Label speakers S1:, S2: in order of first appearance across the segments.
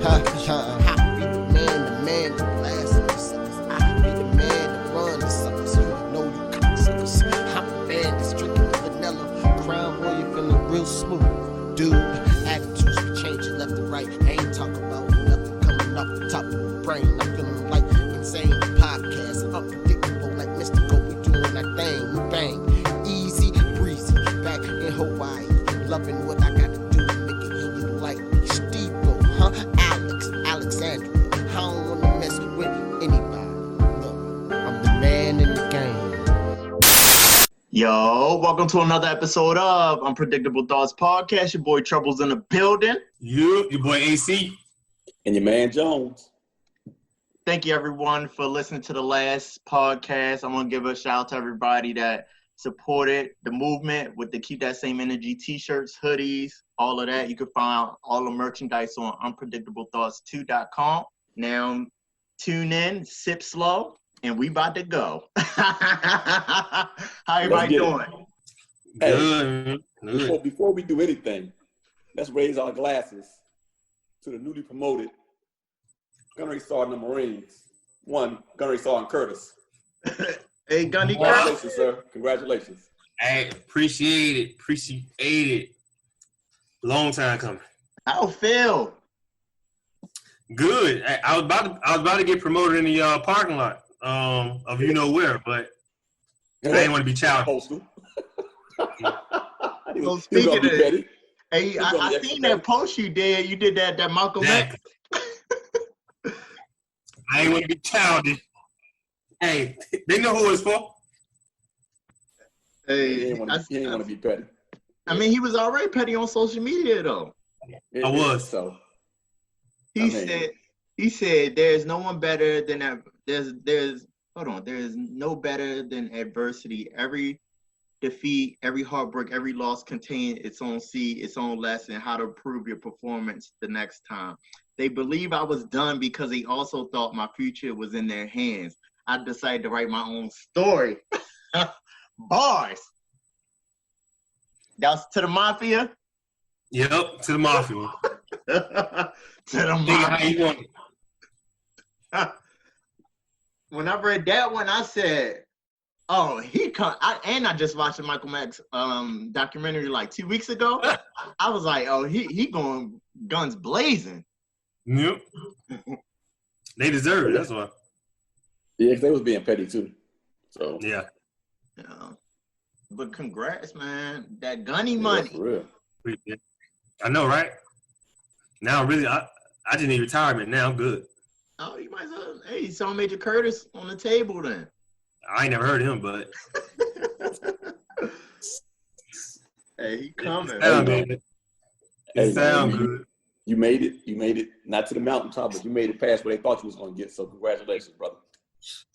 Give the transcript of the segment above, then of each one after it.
S1: I be the man that blast the suckers. I be the man that run the suckers. You know you cocksuckers. I'm a man that's drinking vanilla. Crown Royal feeling real smooth. Dude, attitudes be changing left and right. I ain't talking about nothing coming off the top of the brain. I'm feeling like insane podcast. Unpredictable like mystical. We doing our thing. We bang. Easy breezy. Back in Hawaii. Loving what I got to do to make it in you like me. Steve-O, Alexandria. I don't want to mess with anybody. Look, I'm the man in the game.
S2: Yo, welcome to another episode of Unpredictable Thoughts Podcast. Your boy Trouble's in the building.
S3: Your boy AC.
S4: And your man Jones.
S2: Thank you, everyone, for listening to the last podcast. I'm going to give a shout out to everybody that supported the movement with the Keep That Same Energy t-shirts, hoodies, all of that. You can find all the merchandise on unpredictablethoughtss2.com. Now, tune in, sip slow, and we about to go. How everybody doing?
S4: Hey, before we do anything, let's raise our glasses to the newly promoted Gunnery Sergeant of the Marines. One, Gunnery Sergeant Curtis.
S2: Hey, Gunny.
S4: Congratulations, sir. Congratulations.
S3: Hey, appreciate it. Long time coming.
S2: How it feel?
S3: Good. I was about to get promoted in the parking lot of you know where, but I didn't want to be childish.
S2: So speaking of that, hey, I seen that post you did. You did that Malcolm X.
S3: I ain't want to be childish. Hey, they know who it's for.
S2: Hey,
S4: he ain't want to be petty.
S2: I mean, he was already petty on social media, though.
S3: I was.
S4: So
S2: he said there's no one better than there's no better than adversity. Every defeat, every heartbreak, every loss contains its own seed, its own lesson, how to improve your performance the next time. They believe I was done because they also thought my future was in their hands. I decided to write my own story. Bars. That was to the mafia?
S3: Yep, to the mafia.
S2: To the mafia.
S3: How you want it?
S2: When I read that one, I said, oh, I just watched the Michael Max documentary like 2 weeks ago. I was like, oh, he going guns blazing.
S3: Yep. They deserve it, that's why.
S4: Yeah, because they was being petty too. So
S3: yeah.
S2: But congrats, man. That gunny money.
S4: For real.
S3: I know, right? Now, really, I just need retirement. Now I'm good.
S2: Oh, you might as well. Hey, you saw Major Curtis on the table then.
S3: I ain't never heard of him, but.
S2: Hey, he coming.
S3: It sound good.
S4: You made it. Not to the mountaintop, but you made it past where they thought you was going to get. So congratulations, brother.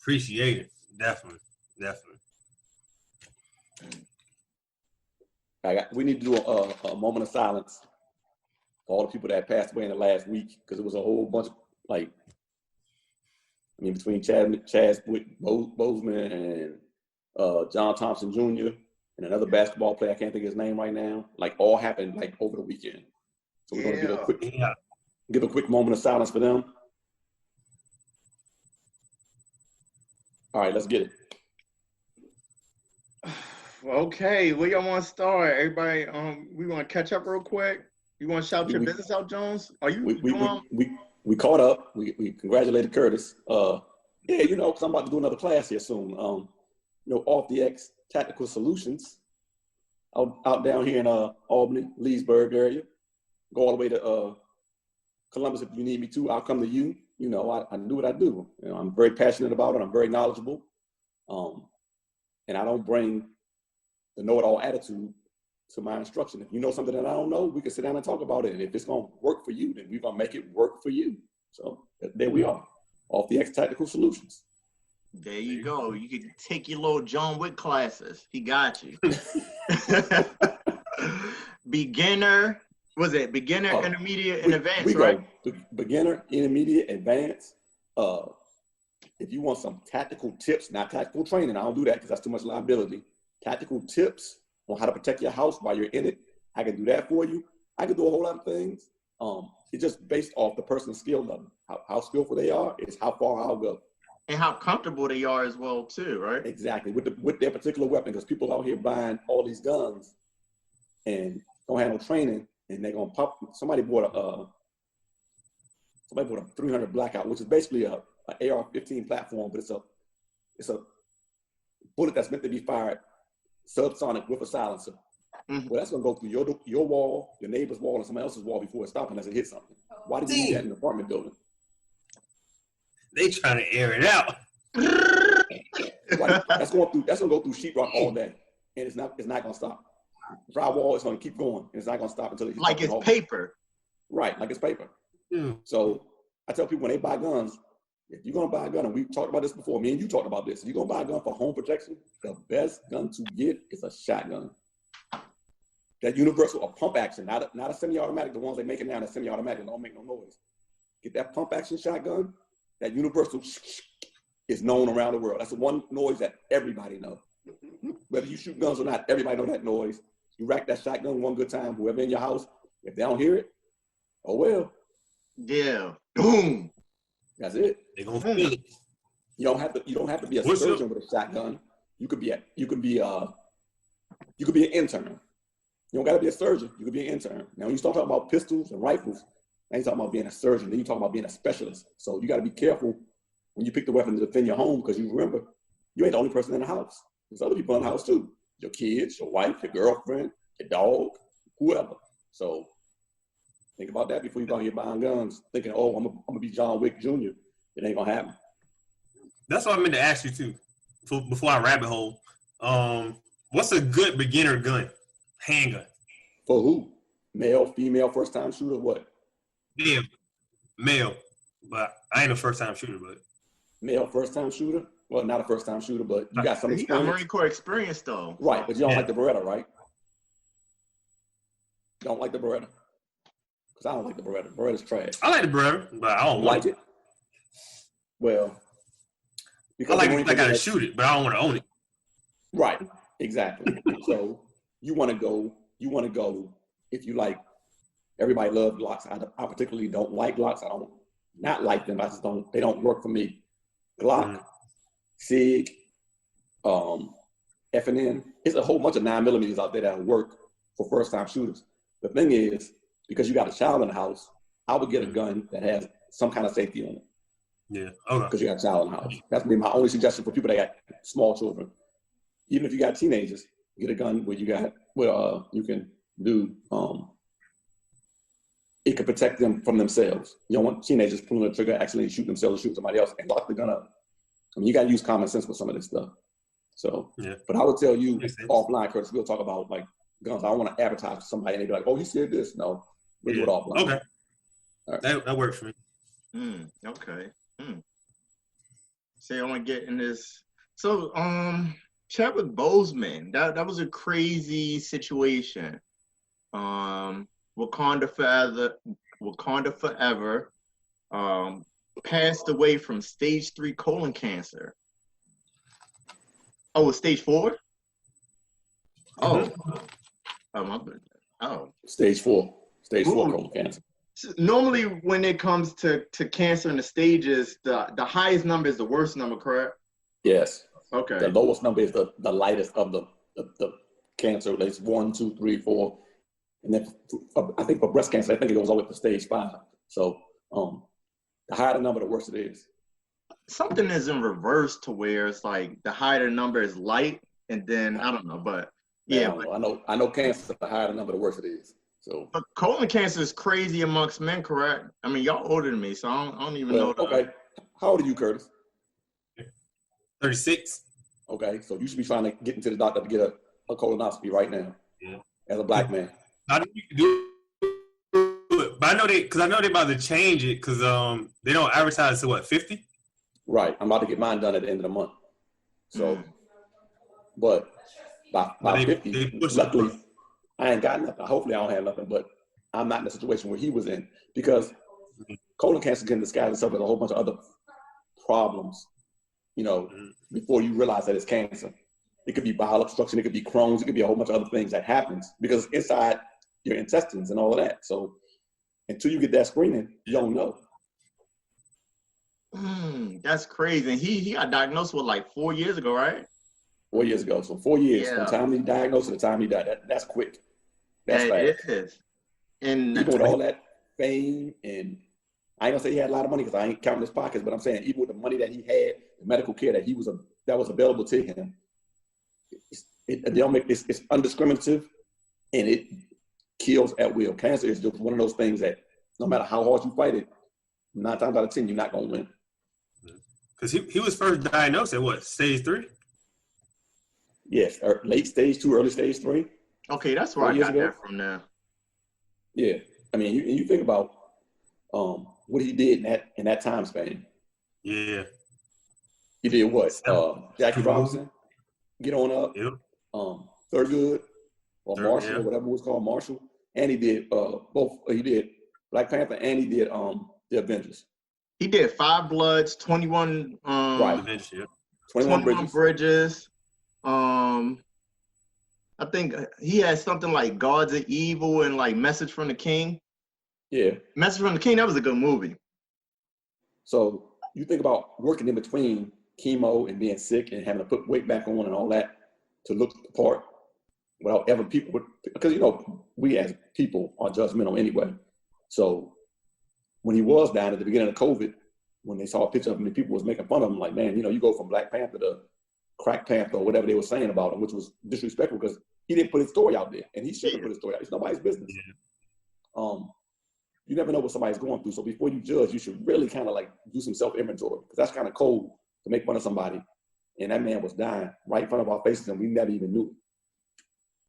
S3: Appreciate it. Definitely.
S4: We need to do a moment of silence for all the people that passed away in the last week, because it was a whole bunch of, between Chadwick Boseman and John Thompson Jr. and another basketball player, I can't think of his name right now, all happened over the weekend. So we're going to give a quick moment of silence for them. All right, let's get it.
S2: Okay, where y'all want to start? Everybody, we want to catch up real quick. You want to shout your business out, Jones? Are you?
S4: We caught up. We congratulated Curtis. Because I'm about to do another class here soon. Off the X Tactical Solutions, out down here in Albany, Leesburg area. Go all the way to Columbus if you need me to. I'll come to you. I do what I do. I'm very passionate about it. I'm very knowledgeable. And I don't bring the know-it-all attitude to my instruction. If you know something that I don't know, we can sit down and talk about it. And if it's going to work for you, then we're going to make it work for you. So there we are. Off the X Tactical Solutions.
S2: There you go. You can take your little John Wick classes. He got you. Beginner, intermediate, and advanced, right?
S4: Beginner, intermediate, advanced. If you want some tactical tips, not tactical training, I don't do that because that's too much liability. Tactical tips on how to protect your house while you're in it, I can do that for you. I can do a whole lot of things. it's just based off the person's skill level. How skillful they are is how far I'll go.
S2: And how comfortable they are as well too, right?
S4: Exactly, with their particular weapon, because people out here buying all these guns and don't have no training, and they're gonna pop. Somebody bought a 300 Blackout, which is basically a AR-15 platform, but it's a bullet that's meant to be fired subsonic with a silencer. Mm-hmm. Well, that's gonna go through your wall, your neighbor's wall, and somebody else's wall before it stops unless it hits something. Why did you do that in an apartment building?
S3: They trying to air it out.
S4: Right. That's gonna go through sheetrock all day, and it's not gonna stop. Drywall is gonna keep going, and it's not gonna stop until
S2: it's paper.
S4: Right, like it's paper. So I tell people when they buy guns, if you're gonna buy a gun, and we've talked about this before, me and you talked about this. If you're gonna buy a gun for home protection, the best gun to get is a shotgun. That universal, a pump action, not a semi-automatic. The ones they make it now, the semi-automatic don't make no noise. Get that pump action shotgun. That universal is known around the world. That's the one noise that everybody knows. Whether you shoot guns or not, everybody know that noise. You rack that shotgun one good time, whoever in your house, if they don't hear it, oh well.
S2: Yeah. Boom.
S4: That's it.
S3: They gonna feel it.
S4: You don't have to be a surgeon with a shotgun. You could be an intern. You don't gotta be a surgeon. You could be an intern. Now when you start talking about pistols and rifles, now you're talking about being a surgeon, then you talk about being a specialist. So you gotta be careful when you pick the weapon to defend your home, because you remember, you ain't the only person in the house. There's other people in the house too. Your kids, your wife, your girlfriend, your dog, whoever. So think about that before you go out here buying guns, thinking, oh, I'm gonna be John Wick Jr. It ain't gonna happen.
S3: That's what I meant to ask you too, before I rabbit hole. What's a good beginner gun? Handgun.
S4: For who? Male, female, first time shooter, what?
S3: Yeah, male. But I ain't a first time shooter, but.
S4: Male first time shooter? Well, not a first time shooter, but you got some experience.
S2: You got Marine Corps experience though.
S4: Right, but you don't like the Beretta, right? You don't like the Beretta? Because I don't like the Beretta. Beretta's trash.
S3: I like the Beretta, but I don't
S4: like it. Well,
S3: because I gotta shoot it, but I don't want to own it.
S4: Right, exactly. So you want to go, if you like, everybody loves Glocks. I particularly don't like Glocks. I don't not like them. They don't work for me. Glock, SIG, F&N. It's a whole bunch of 9mm out there that work for first time shooters. The thing is, because you got a child in the house, I would get a gun that has some kind of safety on it.
S3: Yeah, okay.
S4: Because you got a child in the house. That's be my only suggestion for people that got small children. Even if you got teenagers, get a gun where you can do, it could protect them from themselves. You don't want teenagers pulling the trigger, accidentally shoot themselves or shoot somebody else and lock the gun up. I mean, you got to use common sense with some of this stuff. So, yeah. But I would tell you offline, Curtis, we'll talk about like guns. I don't want to advertise to somebody and they be like, oh, he said this. No, we'll do it offline.
S3: Okay. All right. That works for me.
S2: Okay. Say I want to get in this. So, Chadwick Boseman, that was a crazy situation. Wakanda forever. Passed away from stage 3 colon cancer. Oh, it's stage 4? Oh.
S4: Stage 4. Stage 4 colon cancer.
S2: Normally, when it comes to cancer in the stages, the highest number is the worst number, correct?
S4: Yes.
S2: Okay.
S4: The lowest number is the lightest of the cancer. It's 1, 2, 3, 4. And then I think for breast cancer, I think it goes all the way to stage 5. So the higher the number, the worse it is.
S2: Something is in reverse to where it's like the higher the number is light, and then I don't know, but yeah.
S4: I know cancer, the higher the number, the worse it is. So,
S2: but colon cancer is crazy amongst men, correct? I mean, y'all older than me, so I don't even know.
S4: Okay. How old are you, Curtis?
S3: 36.
S4: Okay, so you should be trying to get into the doctor to get a colonoscopy right now. Yeah. As a black man.
S3: I know you can do it, but I know they about to change it because they don't advertise to 50?
S4: Right. I'm about to get mine done at the end of the month. So, but by 50, luckily, I ain't got nothing. Hopefully, I don't have nothing, but I'm not in the situation where he was in because colon cancer can disguise itself with a whole bunch of other problems, before you realize that it's cancer. It could be bowel obstruction, it could be Crohn's, it could be a whole bunch of other things that happens because it's inside your intestines and all of that. So until you get that screening, you don't know.
S2: That's crazy. And he got diagnosed with like 4 years ago, right?
S4: 4 years ago. So 4 years from
S2: Yeah.
S4: the time he diagnosed to the time he died. That's quick. That's
S2: It
S4: fast.
S2: is. And
S4: Even with all that fame, and I ain't gonna say he had a lot of money because I ain't counting his pockets, but I'm saying even with the money that he had, the medical care that that was available to him, it's undiscriminative and it kills at will. Cancer is just one of those things that no matter how hard you fight it, 9 times out of 10, you're not gonna win.
S3: Because he was first diagnosed at what, stage 3?
S4: Yes, late stage 2, early stage 3.
S2: okay, that's where I got that from now.
S4: Yeah, I mean, you think about what he did in that time span.
S3: Yeah.
S4: He did what? Jackie Robinson, Get On Up,
S3: Yep.
S4: Thurgood, or Marshall,
S3: yeah.
S4: or whatever it was called, Marshall. And he did both. He did Black Panther and he did The Avengers.
S2: He did 5 Bloods, 21
S4: Right.
S3: Avengers, yeah.
S4: 21
S2: Bridges. I think he had something like Gods of Evil and like Message from the King.
S4: Yeah.
S2: Message from the King, that was a good movie.
S4: So you think about working in between chemo and being sick and having to put weight back on and all that to look the part without ever people, because we as people are judgmental anyway. So when he was down at the beginning of COVID, when they saw a picture of him and people was making fun of him, like, man, you go from Black Panther to Crack Panther or whatever they were saying about him, which was disrespectful because he didn't put his story out there, and he shouldn't put his story out. It's nobody's business. Yeah. You never know what somebody's going through, so before you judge, you should really kind of like do some self-inventory, because that's kind of cold to make fun of somebody, and that man was dying right in front of our faces, and we never even knew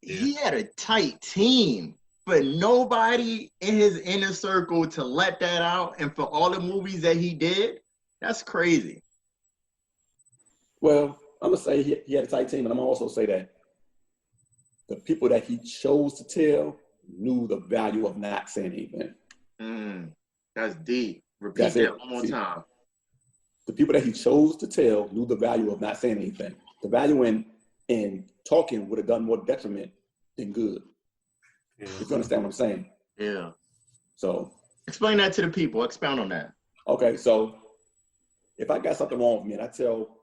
S4: it.
S2: He had a tight team, but nobody in his inner circle to let that out, and for all the movies that he did, that's crazy.
S4: Well, I'm gonna say he had a tight team, and I'm gonna also say that the people that he chose to tell knew the value of not saying anything.
S2: That's deep. Repeat that one more time.
S4: The people that he chose to tell knew the value of not saying anything. The value in talking would have done more detriment than good. Yeah. If you understand what I'm saying.
S2: Yeah.
S4: So
S2: explain that to the people. Expound on that.
S4: Okay, so if I got something wrong with me and I tell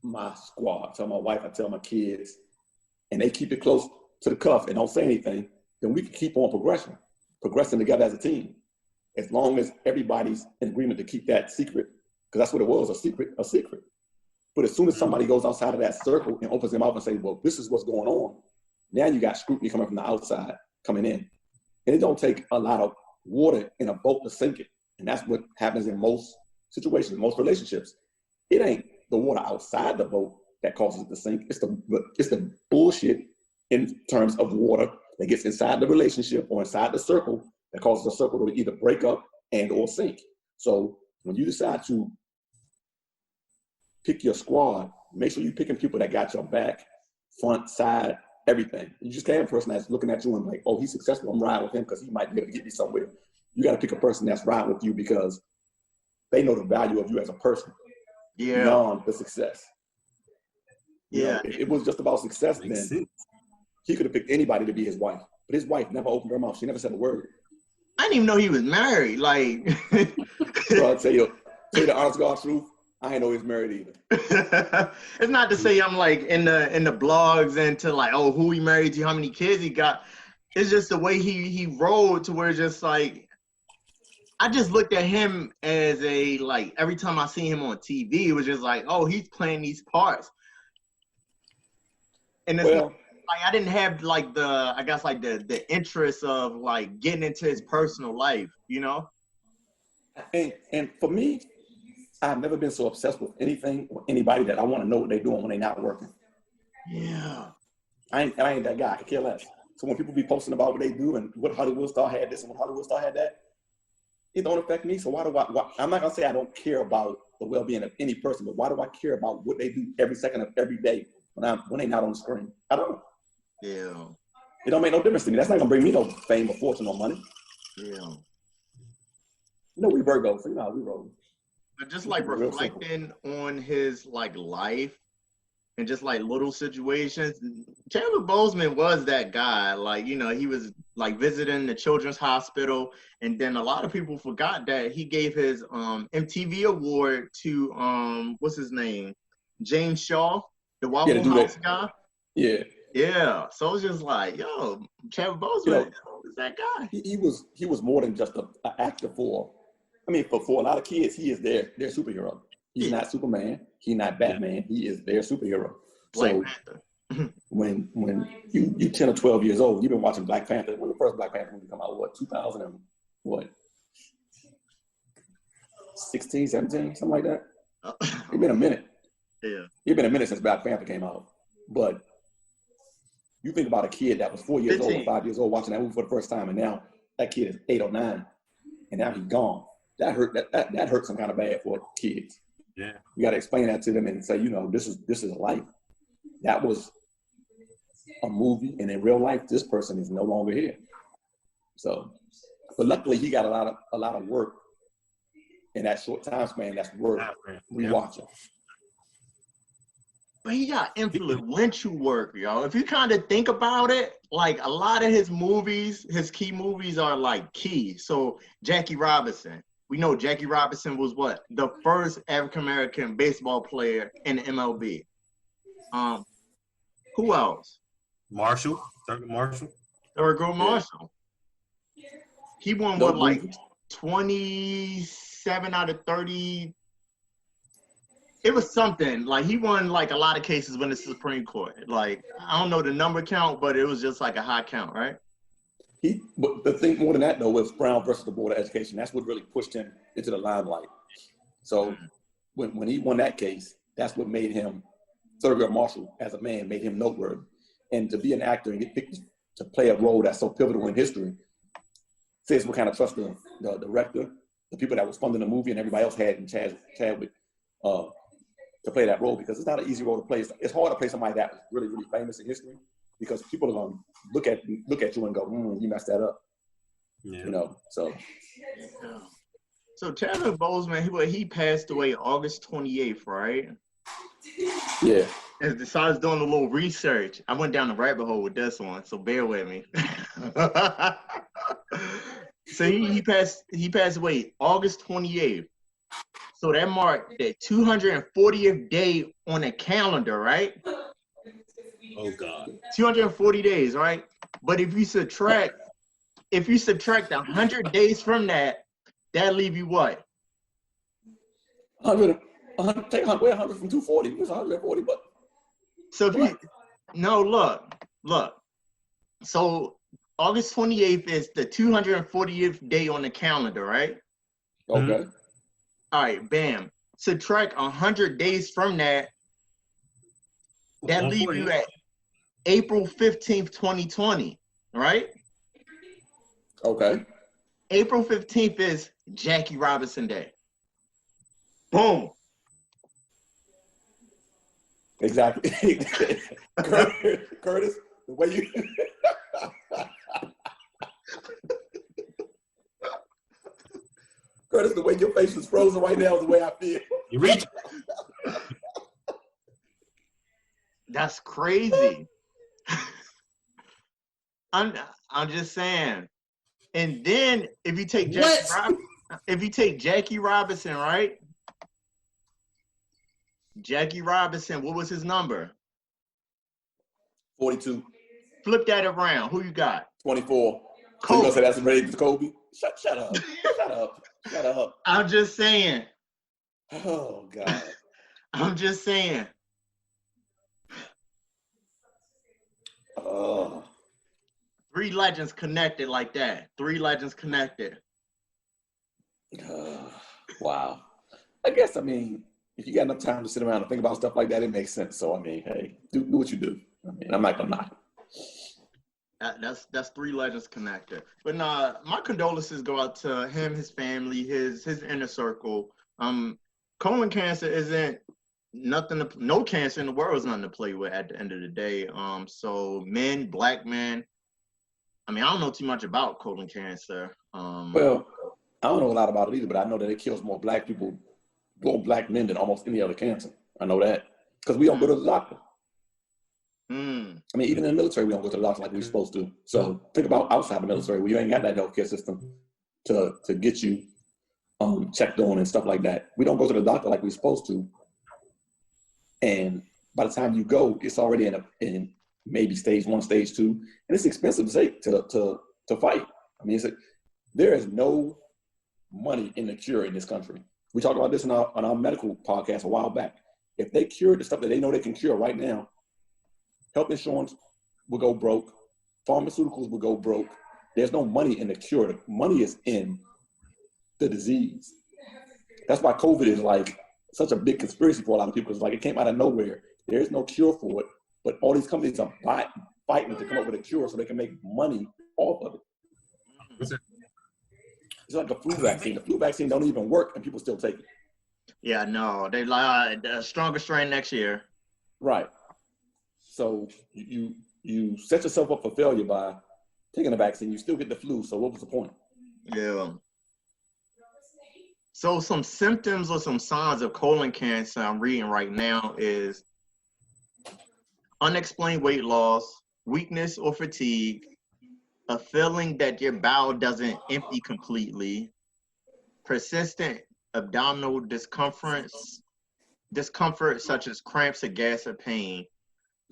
S4: my squad, tell my wife, I tell my kids, and they keep it close to the cuff and don't say anything, then we can keep on progressing together as a team. As long as everybody's in agreement to keep that secret, because that's what it was, a secret. But as soon as somebody goes outside of that circle and opens their mouth and say, well, this is what's going on, now you got scrutiny coming from the outside coming in. And it don't take a lot of water in a boat to sink it. And that's what happens in most situations, most relationships. It ain't the water outside the boat that causes it to sink. It's the bullshit in terms of water that gets inside the relationship or inside the circle that causes the circle to either break up and or sink. So when you decide to pick your squad, make sure you're picking people that got your back, front, side, everything. You just can't have a person that's looking at you and like, oh, he's successful, I'm riding with him because he might be able to get me somewhere. You got to pick a person that's riding with you because they know the value of you as a person beyond the success. If it was just about success, then he could have picked anybody to be his wife. But his wife never opened her mouth. She never said a word.
S2: I didn't even know he was married. Like,
S4: bro, I'll tell you the honest God truth. I didn't know he was married either.
S2: It's not to say I'm like in the blogs and to like, oh, who he married to, how many kids he got. It's just the way he rolled to where it's just like, I just looked at him as a, like, every time I see him on TV, it was just like, oh, he's playing these parts. And it's like, I didn't have like the interest of like getting into his personal life,
S4: And for me, I've never been so obsessed with anything or anybody that I want to know what they're doing when they're not working.
S2: Yeah. I
S4: ain't that guy. I could care less. So when people be posting about what they do and what Hollywood star had this and what Hollywood star had that, it don't affect me. So why I'm not gonna say I don't care about the well-being of any person, but why do I care about what they do every second of every day when they're not on the screen? I don't.
S2: Yeah.
S4: It don't make no difference to me. That's not gonna bring me no fame or fortune or money.
S2: Yeah.
S4: We Virgos, so we roll.
S2: But just like reflecting on his like life and just like little situations. Chadwick Boseman was that guy. Like, you know, he was like visiting the children's hospital, and then a lot of people forgot that he gave his MTV award to what's his name? James Shaw, the Waffle House guy.
S4: Yeah.
S2: Yeah. So it's just like, yo, Chadwick Boseman is that guy.
S4: He was more than just an actor for. I mean, for a lot of kids, he is their superhero. He's not Superman. He's not Batman. He is their superhero.
S2: Black
S4: So
S2: Panther.
S4: when you 10 or 12 years old, you've been watching Black Panther. When the first Black Panther movie come out, what, 2000 and what? 16, 17, something like that. It's been a minute.
S2: Yeah.
S4: It's been a minute since Black Panther came out. But you think about a kid that was 4 years
S2: 15.
S4: old or 5 years old watching that movie for the first time, and now that kid is 8 or 9, and now he's gone. That hurt some kind of bad for kids.
S3: Yeah.
S4: You got to explain that to them and say, you know, this is life. That was a movie, and in real life, this person is no longer here. So, but luckily, he got a lot of work in that short time span. That's worth rewatching.
S2: But he got influential work, yo. If you kind of think about it, like a lot of his movies, his key movies are like key. So Jackie Robinson. We know Jackie Robinson was what? The first African-American baseball player in the MLB. Who else?
S3: Marshall. Marshall.
S2: Thurgood Marshall. He won what, like 27 out of 30? It was something. Like, he won like a lot of cases when the Supreme Court. Like, I don't know the number count, but it was just like a high count, right?
S4: But the thing more than that, though, was Brown versus the Board of Education. That's what really pushed him into the limelight. So when he won that case, that's what made him, Thurgood Marshall, as a man, made him noteworthy. And to be an actor and get picked to play a role that's so pivotal in history says what kind of trust the director, the people that was funding the movie, and everybody else had in Chadwick to play that role, because it's not an easy role to play. It's hard to play somebody that was really, really famous in history, because people are going to look at you and go, you messed that up. Yeah. You know, so.
S2: So Chadwick Boseman, he passed away August 28th, right?
S4: Yeah.
S2: And so I was doing a little research. I went down the rabbit hole with this one, so bear with me. So he passed away August 28th. So that marked the 240th day on the calendar, right?
S3: Oh God.
S2: 240 days, right? But if you subtract 100 days from that, that leave you what?
S4: 100 take 100 from 240. It was 140, but.
S2: So if look. So August 28th is the 240th day on the calendar, right?
S4: Okay.
S2: Mm-hmm. All right, bam. Subtract 100 days from that. That leaves you at April 15th, 2020, right?
S4: Okay.
S2: April 15th is Jackie Robinson Day. Boom.
S4: Exactly. Curtis, the way you. Curtis, the way your face is frozen right now is the way I feel.
S3: You reach.
S2: That's crazy. I'm just saying. And then if you take Jackie Robinson, right? Jackie Robinson, what was his number?
S4: 42.
S2: Flip that around. Who you got?
S4: 24.
S2: Kobe.
S4: So you gonna say that's related to Kobe? Shut up. Shut up.
S2: I'm just saying.
S4: Oh God.
S2: I'm just saying. Three legends connected like that. Three legends connected.
S4: Wow. I guess, I mean, if you got enough time to sit around and think about stuff like that, it makes sense. So, I mean, hey, do what you do. I mean, I'm not gonna knock it.
S2: That's three legends connected. But nah, my condolences go out to him, his family, his inner circle. Colon cancer isn't nothing. No cancer in the world is nothing to play with at the end of the day. So black men. I mean, I don't know too much about colon cancer.
S4: Well, I don't know a lot about it either, but I know that it kills more black men than almost any other cancer. I know that because we don't go to the doctor.
S2: Mm.
S4: I mean, even in the military, we don't go to the doctor like we're supposed to. So think about outside the military where you ain't got that healthcare system to get you checked on and stuff like that. We don't go to the doctor like we're supposed to. And by the time you go, it's already in maybe stage 1, stage 2, and it's expensive to fight. I mean, there is no money in the cure in this country. We talked about this on our medical podcast a while back. If they cured the stuff that they know they can cure right now, health insurance will go broke, pharmaceuticals will go broke. There's no money in the cure. The money is in the disease. That's why COVID is like such a big conspiracy for a lot of people. It's like it came out of nowhere. There is no cure for it, but all these companies are fighting to come up with a cure so they can make money off of it. It's like a flu vaccine. The flu vaccine don't even work, and people still take it.
S2: Yeah, no, they like the strongest strain next year.
S4: Right. So you set yourself up for failure by taking a vaccine. You still get the flu. So what was the point?
S2: Yeah. So some symptoms or some signs of colon cancer I'm reading right now is unexplained weight loss, weakness or fatigue, a feeling that your bowel doesn't empty completely, persistent abdominal discomfort such as cramps or gas or pain,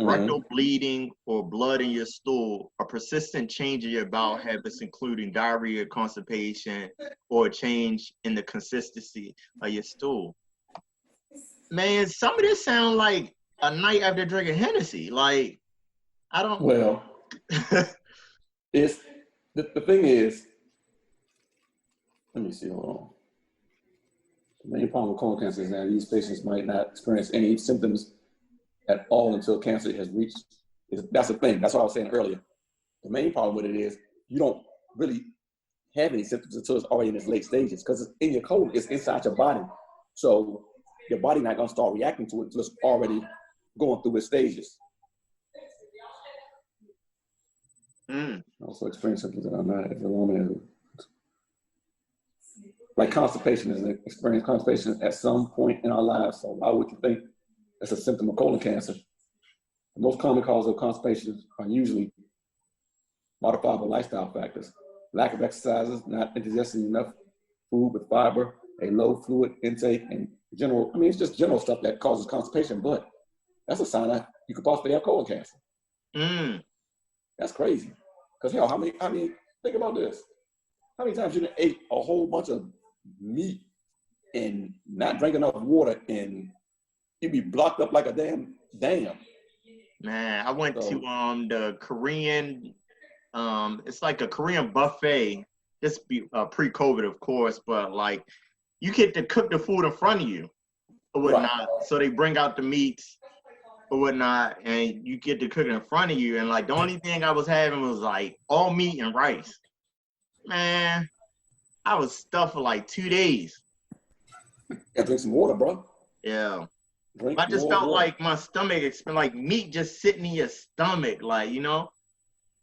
S2: rectal bleeding or blood in your stool, a persistent change in your bowel habits, including diarrhea, constipation, or a change in the consistency of your stool. Man, some of this sound like a night after drinking Hennessy. Like, I don't.
S4: Well, it's the thing is. Let me see. Hold on. The main problem with colon cancer is that these patients might not experience any symptoms at all until cancer has reached. That's the thing. That's what I was saying earlier. The main problem with it is you don't really have any symptoms until it's already in its late stages because it's in your colon. It's inside your body. So your body not going to start reacting to it until it's already going through its stages. Also experience symptoms that are not as alarming. Like constipation is an experience constipation at some point in our lives. So why would you think that's a symptom of colon cancer? The most common cause of constipation are usually modifiable lifestyle factors. Lack of exercises, not ingesting enough food with fiber, a low fluid intake, and general, I mean, it's just general stuff that causes constipation, but that's a sign that you could possibly have colon cancer. That's crazy. Because, hell, how many, think about this. How many times you done ate a whole bunch of meat and not drink enough water and you'd be blocked up like a damn.
S2: Man, I went to the Korean, it's like a Korean buffet. This be pre-COVID, of course, but like you get to cook the food in front of you or whatnot. Right. So they bring out the meats or whatnot, and you get to cook it in front of you. And like the only thing I was having was like all meat and rice. Man, I was stuffed for like 2 days.
S4: Gotta drink some water, bro.
S2: Yeah. I just felt like my stomach, like meat just sitting in your stomach, like, you know?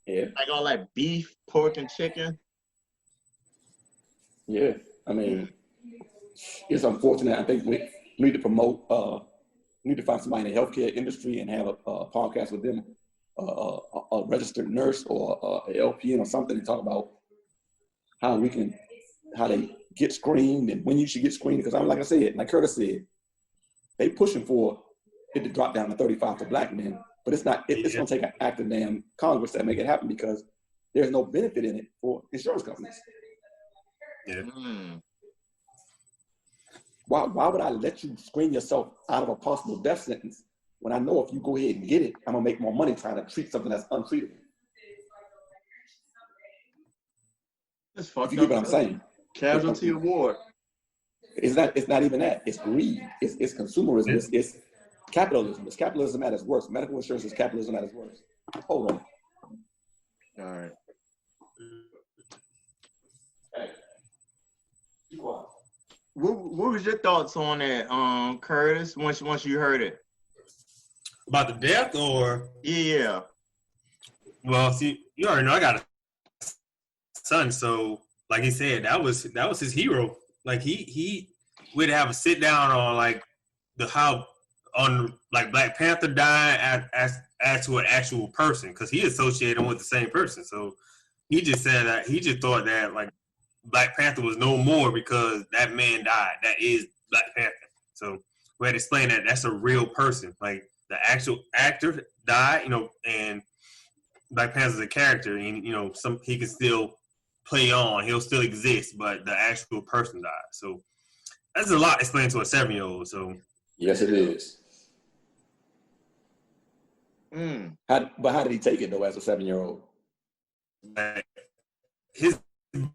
S4: Yeah.
S2: Like all that beef, pork, and chicken.
S4: Yeah. I mean, it's unfortunate. I think we need to promote, we need to find somebody in the healthcare industry and have a podcast with them, a registered nurse or a LPN or something to talk about how they get screened and when you should get screened. Because like I said, like Curtis said, they pushing for it to drop down to 35 for black men, but it's not. It's going to take an act of damn Congress to make it happen because there's no benefit in it for insurance companies.
S3: Yeah.
S4: Why would I let you screen yourself out of a possible death sentence when I know if you go ahead and get it, I'm gonna make more money trying to treat something that's untreatable?
S2: That's fucked up.
S4: You get what I'm saying?
S2: Casualty award.
S4: It's not even that. It's greed. It's consumerism. It's capitalism. It's capitalism at its worst. Medical insurance is capitalism at its worst. Hold on.
S2: All right.
S4: Hey.
S2: What was your thoughts on it, Curtis? Once you heard it
S3: about the death, or
S2: yeah.
S3: Well, see, you already know I got a son, so like he said, that was his hero. Like he would have a sit down on like how on like Black Panther died as to an actual person because he associated him with the same person. So he just said that he just thought that like Black Panther was no more because that man died. That is Black Panther. So we had to explain that that's a real person. Like the actual actor died, and Black Panther's a character, and he can still play on. He'll still exist, but the actual person died. So that's a lot explained to a 7-year-old. So
S4: yes, it is. But how did he take it though as a 7-year-old?
S3: His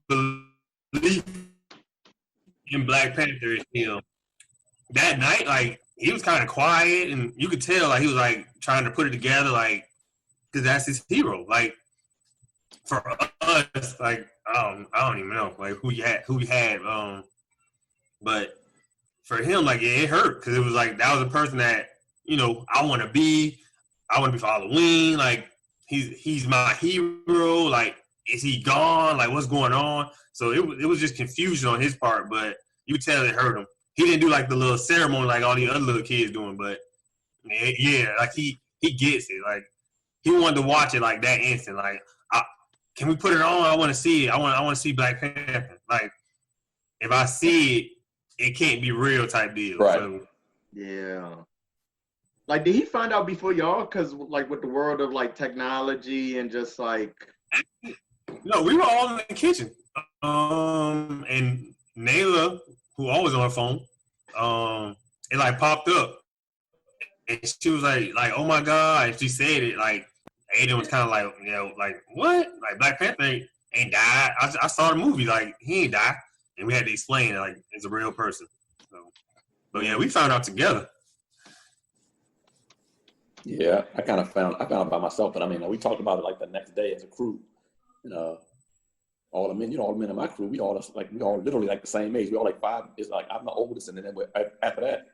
S3: belief in Black Panther is still that night. Like he was kind of quiet, and you could tell like he was like trying to put it together, like because that's his hero. Like for us, like I don't even know like who he had. But for him, like it hurt because it was like that was a person that I want to be. I want to be for Halloween. Like he's my hero. Like is he gone? Like what's going on? So it was just confusion on his part, but you could tell it hurt him. He didn't do like the little ceremony like all the other little kids doing, but yeah, like he gets it. Like he wanted to watch it like that instant. Like can we put it on? I want to see it. I want to see Black Panther. Like if I see it, it can't be real type deal.
S4: Right.
S3: So,
S2: Yeah. Like, did he find out before y'all? Because, like, with the world of, like, technology and just, like...
S3: No, we were all in the kitchen. And Nayla, who always on her phone, it, like, popped up. And she was like, oh, my God. And she said it, like, Aiden was kind of like, like, what? Like, Black Panther ain't died. I saw the movie. Like, he ain't died. And we had to explain it, like, it's a real person. So, but, yeah, we found out together.
S4: Yeah, I found out by myself, but I mean, we talked about it like the next day as a crew. And all the men in my crew, we all literally like the same age. We all like 5. It's like I'm the oldest, and then after that,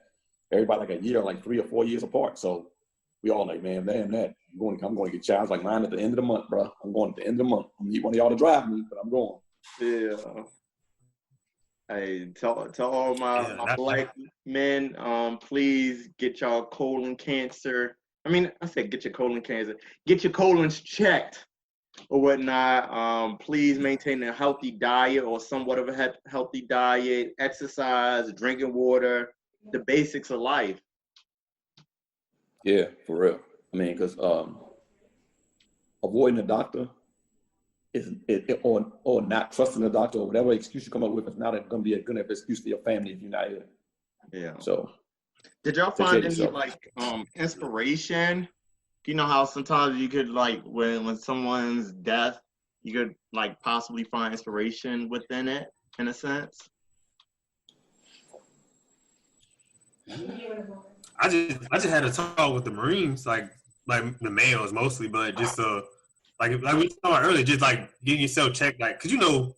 S4: everybody like a year, like 3 or 4 years apart. So we all like, man, damn that. I'm going to get Child's like mine at the end of the month, bro. I'm going at the end of the month. I'm gonna need one of y'all to drive me, but I'm going.
S2: Yeah. Hey, tell all my Black men, please get y'all colon cancer. I mean, I said get your colon cancer. Get your colons checked or whatnot. Please maintain a healthy diet or somewhat of a healthy diet, exercise, drinking water, the basics of life.
S4: Yeah, for real. I mean, because avoiding a doctor or not trusting the doctor or whatever excuse you come up with is not going to be a good enough excuse for your family if you're not here.
S2: Yeah.
S4: So,
S2: did y'all find any like inspiration? You know how sometimes you could like when someone's death, you could like possibly find inspiration within it in a sense.
S3: I just had a talk with the Marines, like the males mostly, but just like we talked about earlier, just like getting yourself checked, like because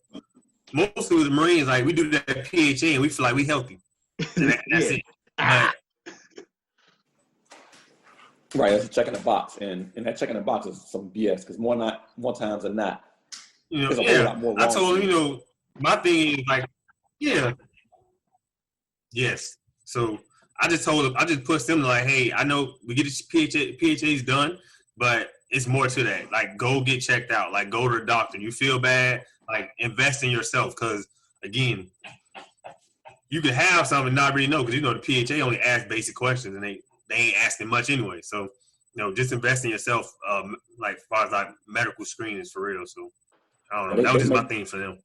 S3: mostly with the Marines, like we do that PHA and we feel like we healthy. And that's it. But,
S4: right, that's a check in the box, and that check in the box is some BS because more times than not, there's a whole lot more wrong.
S3: I told him, my thing is like, yeah, yes. So I just told him, I just pushed them like, hey, I know we get the PHA's done, but it's more to that. Like, go get checked out. Like, go to the doctor. You feel bad, like, invest in yourself. Because, again, you could have something and not really know. Because, the PHA only asks basic questions, and they ain't asking much anyway. So, just invest in yourself, like, as far as, like, medical screenings for real. So, I don't know. That was just my thing for them.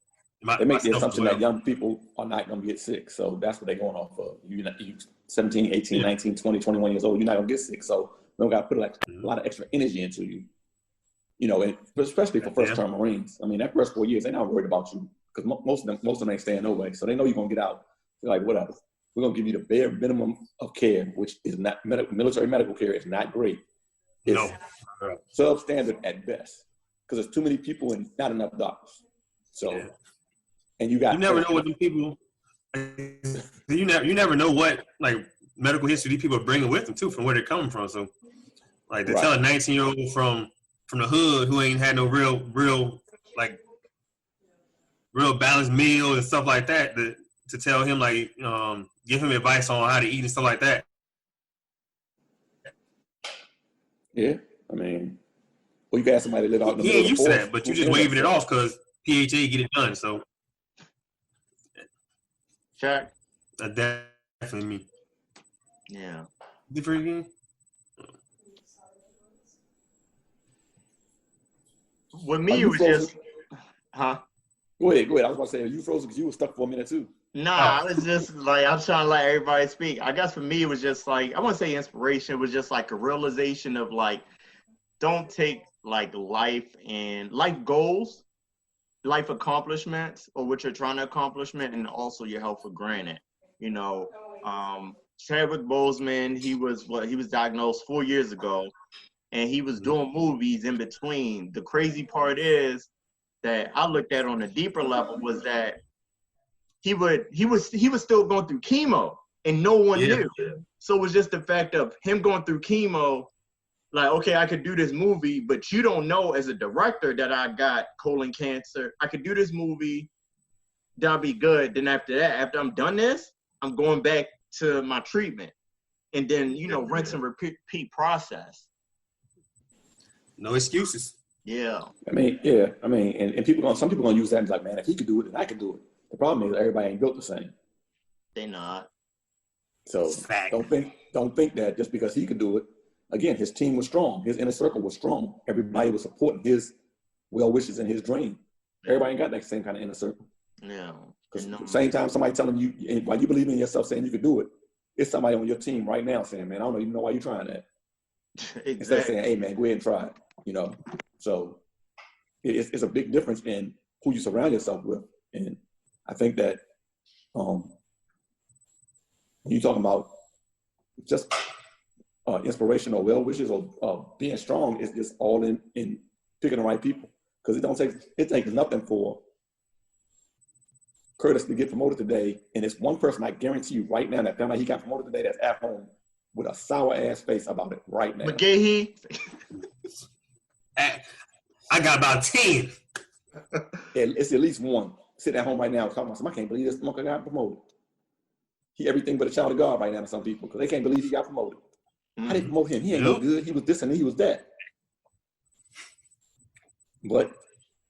S4: They make the assumption that young people are not going to get sick. So, that's what they're going off of. You 17, 18, 19, 20, 21 years old, you're not going to get sick. So, we don't got to put like a lot of extra energy into you, and especially for first-term Marines. I mean, that first 4 years, they're not worried about you because most of them ain't staying no way. So they know you're gonna get out. They're like, whatever. We're gonna give you the bare minimum of care, which is not military medical care. Is not great. It's substandard at best because there's too many people and not enough doctors. So, and you never
S3: know what the people. You never know what like medical history these people are bringing with them too, from where they're coming from. So. Like to tell a 19-year-old from the hood who ain't had no real balanced meals and stuff like that to tell him like give him advice on how to eat and stuff like that.
S4: Yeah, I mean, or you can ask somebody to live out in the
S3: He
S4: middle
S3: ain't
S4: of the
S3: used to
S4: forest.
S3: that, but you just waving it off because PHA get it done. So
S2: Check.
S3: Definitely me.
S2: Yeah.
S3: Different again?
S2: With me, it was
S4: frozen?
S2: just, huh?
S4: Go ahead. I was about to say, are you frozen because you were stuck for a minute too?
S2: Nah, I was just like, I'm trying to let everybody speak. I guess for me, it was just like, I wouldn't say inspiration, it was just like a realization of like, don't take like life and life goals, life accomplishments, or what you're trying to accomplishment, and also your health for granted. You know, Chadwick Boseman, he was diagnosed 4 years ago, and he was doing movies in between. The crazy part is that I looked at on a deeper level was that he was still going through chemo and no one knew. So it was just the fact of him going through chemo, like, okay, I could do this movie, but you don't know as a director that I got colon cancer. I could do this movie, that'll be good. Then after that, after I'm done this, I'm going back to my treatment. And then, rinse and repeat process.
S3: No excuses.
S2: Yeah.
S4: I mean, and some people gonna use that and like, man, if he could do it, then I could do it. The problem is everybody ain't built the same.
S2: They not.
S4: So don't think that just because he could do it. Again, his team was strong. His inner circle was strong. Everybody was supporting his well wishes and his dream. Everybody ain't got that same kind of inner circle.
S2: Yeah.
S4: Because at the same time, somebody telling you, while you believe in yourself, saying you could do it, it's somebody on your team right now saying, man, I don't even know why you're trying that. Exactly. Instead of saying, hey, man, go ahead and try it. So it's a big difference in who you surround yourself with. And I think that when you're talking about just inspiration or well wishes or being strong, it's just all in picking the right people. Because it takes nothing for Curtis to get promoted today, and it's one person I guarantee you right now that found out he got promoted today that's at home with a sour ass face about it right now.
S2: McGahee.
S3: I got about 10.
S4: It's at least one sitting at home right now talking about, I can't believe this motherfucker got promoted. He everything but a child of God right now to some people because they can't believe he got promoted. How they promote him? He ain't no good. He was this and he was that. But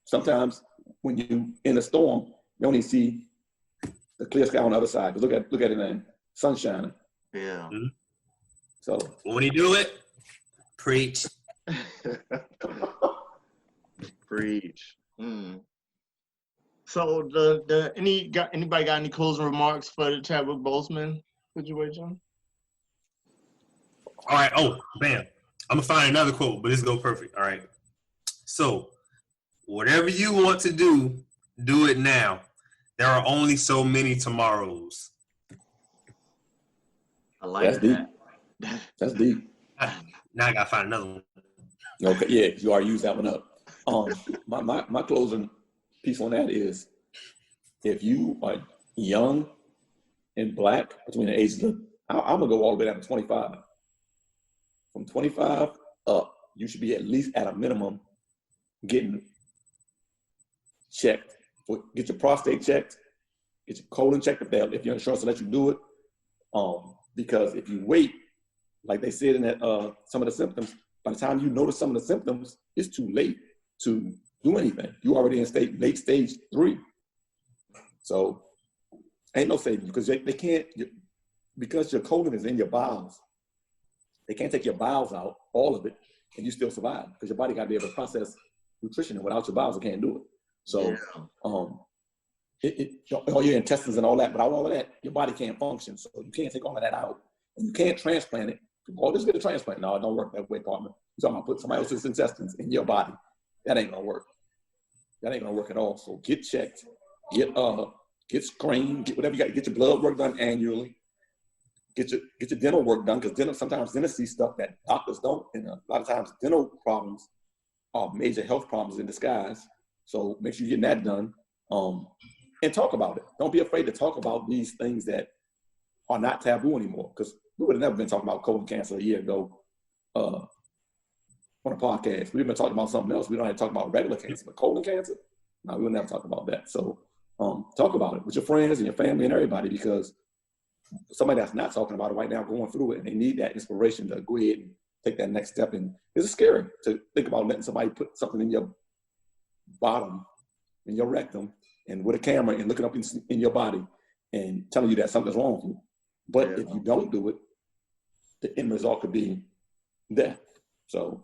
S4: sometimes when you in a storm, you only see the clear sky on the other side. Because look at it now. Sun shining.
S2: Yeah.
S4: So
S3: when he do it, preach.
S2: Preach. So anybody got any closing remarks for the Chadwick Boseman situation?
S3: All right. Oh, bam. I'm gonna find another quote, but this go perfect. All right. So, whatever you want to do it now. There are only so many tomorrows.
S2: I like that.
S4: Deep. That's deep.
S3: Now I gotta find another one.
S4: Okay, yeah, you already used that one up. My closing piece on that is, if you are young and Black between the ages of, I'm gonna go all the way down to 25. From 25 up, you should be at least at a minimum getting checked. Get your prostate checked, get your colon checked if your insurance will let you do it. Because if you wait, like they said in that some of the symptoms, by the time you notice some of the symptoms, it's too late to do anything. You already in late stage 3. So ain't no saving because they can't, because your colon is in your bowels. They can't take your bowels out, all of it, and you still survive because your body got to be able to process nutrition, and without your bowels, it can't do it. So, all your intestines and all that, but all of that, your body can't function. So you can't take all of that out, and you can't transplant it. Oh, just get a transplant. No, it don't work that way, partner. You're talking about put somebody else's intestines in your body. That ain't gonna work. That ain't gonna work at all. So get checked, get screened, get whatever you got. Get your blood work done annually. Get your dental work done because sometimes dentists see stuff that doctors don't, and a lot of times dental problems are major health problems in disguise. So make sure you're getting that done, and talk about it. Don't be afraid to talk about these things that are not taboo anymore. Because we would have never been talking about colon cancer a year ago on a podcast. We've been talking about something else. We don't have to talk about regular cancer, but colon cancer, no, we would never talk about that. So talk about it with your friends and your family and everybody, because somebody that's not talking about it right now, going through it, and they need that inspiration to go ahead and take that next step. And it's scary to think about letting somebody put something in your bottom, in your rectum, and with a camera and looking up in your body and telling you that something's wrong with you. But if you don't do it, the end result could be death. So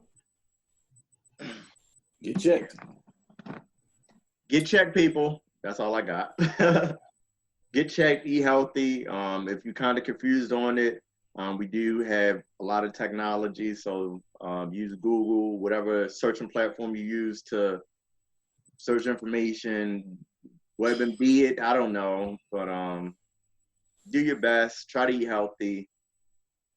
S4: get checked.
S2: Get checked, people. That's all I got. Get checked, eat healthy. If you're kind of confused on it, we do have a lot of technology. So use Google, whatever searching platform you use to search information, web and be it, I don't know. But do your best. Try to eat healthy.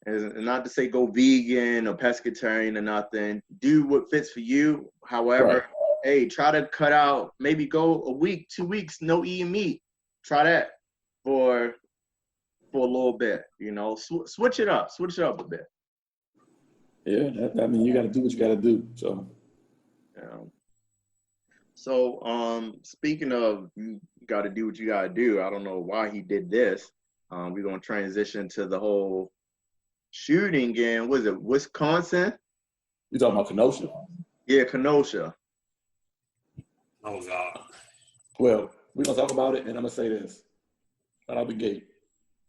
S2: And not to say go vegan or pescatarian or nothing. Do what fits for you. However, hey, try to cut out, maybe go a week, 2 weeks, no eating meat. Try that for a little bit, you know. Switch it up a bit.
S4: Yeah, I mean, you got to do what you got to do. So,
S2: yeah. So, speaking of you got to do what you got to do, I don't know why he did this. We're gonna transition to the whole shooting in, was it Wisconsin?
S4: You talking about Kenosha?
S2: Yeah, Kenosha.
S3: Oh God.
S4: Well, we're gonna talk about it, and I'm gonna say this right out the gate.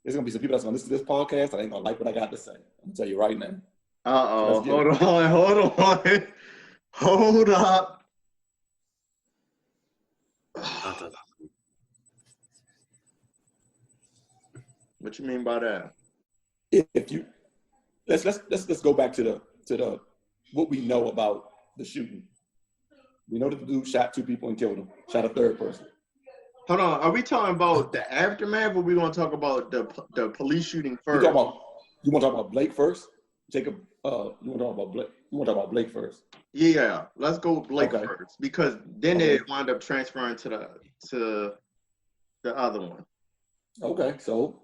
S4: There's gonna be some people that's gonna listen to this podcast that ain't gonna like what I got to say. I'm gonna tell you right now.
S2: Uh-oh, hold up. What you mean by that?
S4: If you let's go back to the what we know about the shooting. We know that the dude shot 2 people and killed them. Shot a 3rd person.
S2: Hold on, are we talking about the aftermath, or we gonna talk about the police shooting first?
S4: You want to talk about Blake first, Jacob? You want to talk about Blake? You want to talk about Blake first?
S2: Yeah, let's go with Blake first, because then it wound up transferring to the other one.
S4: Okay, so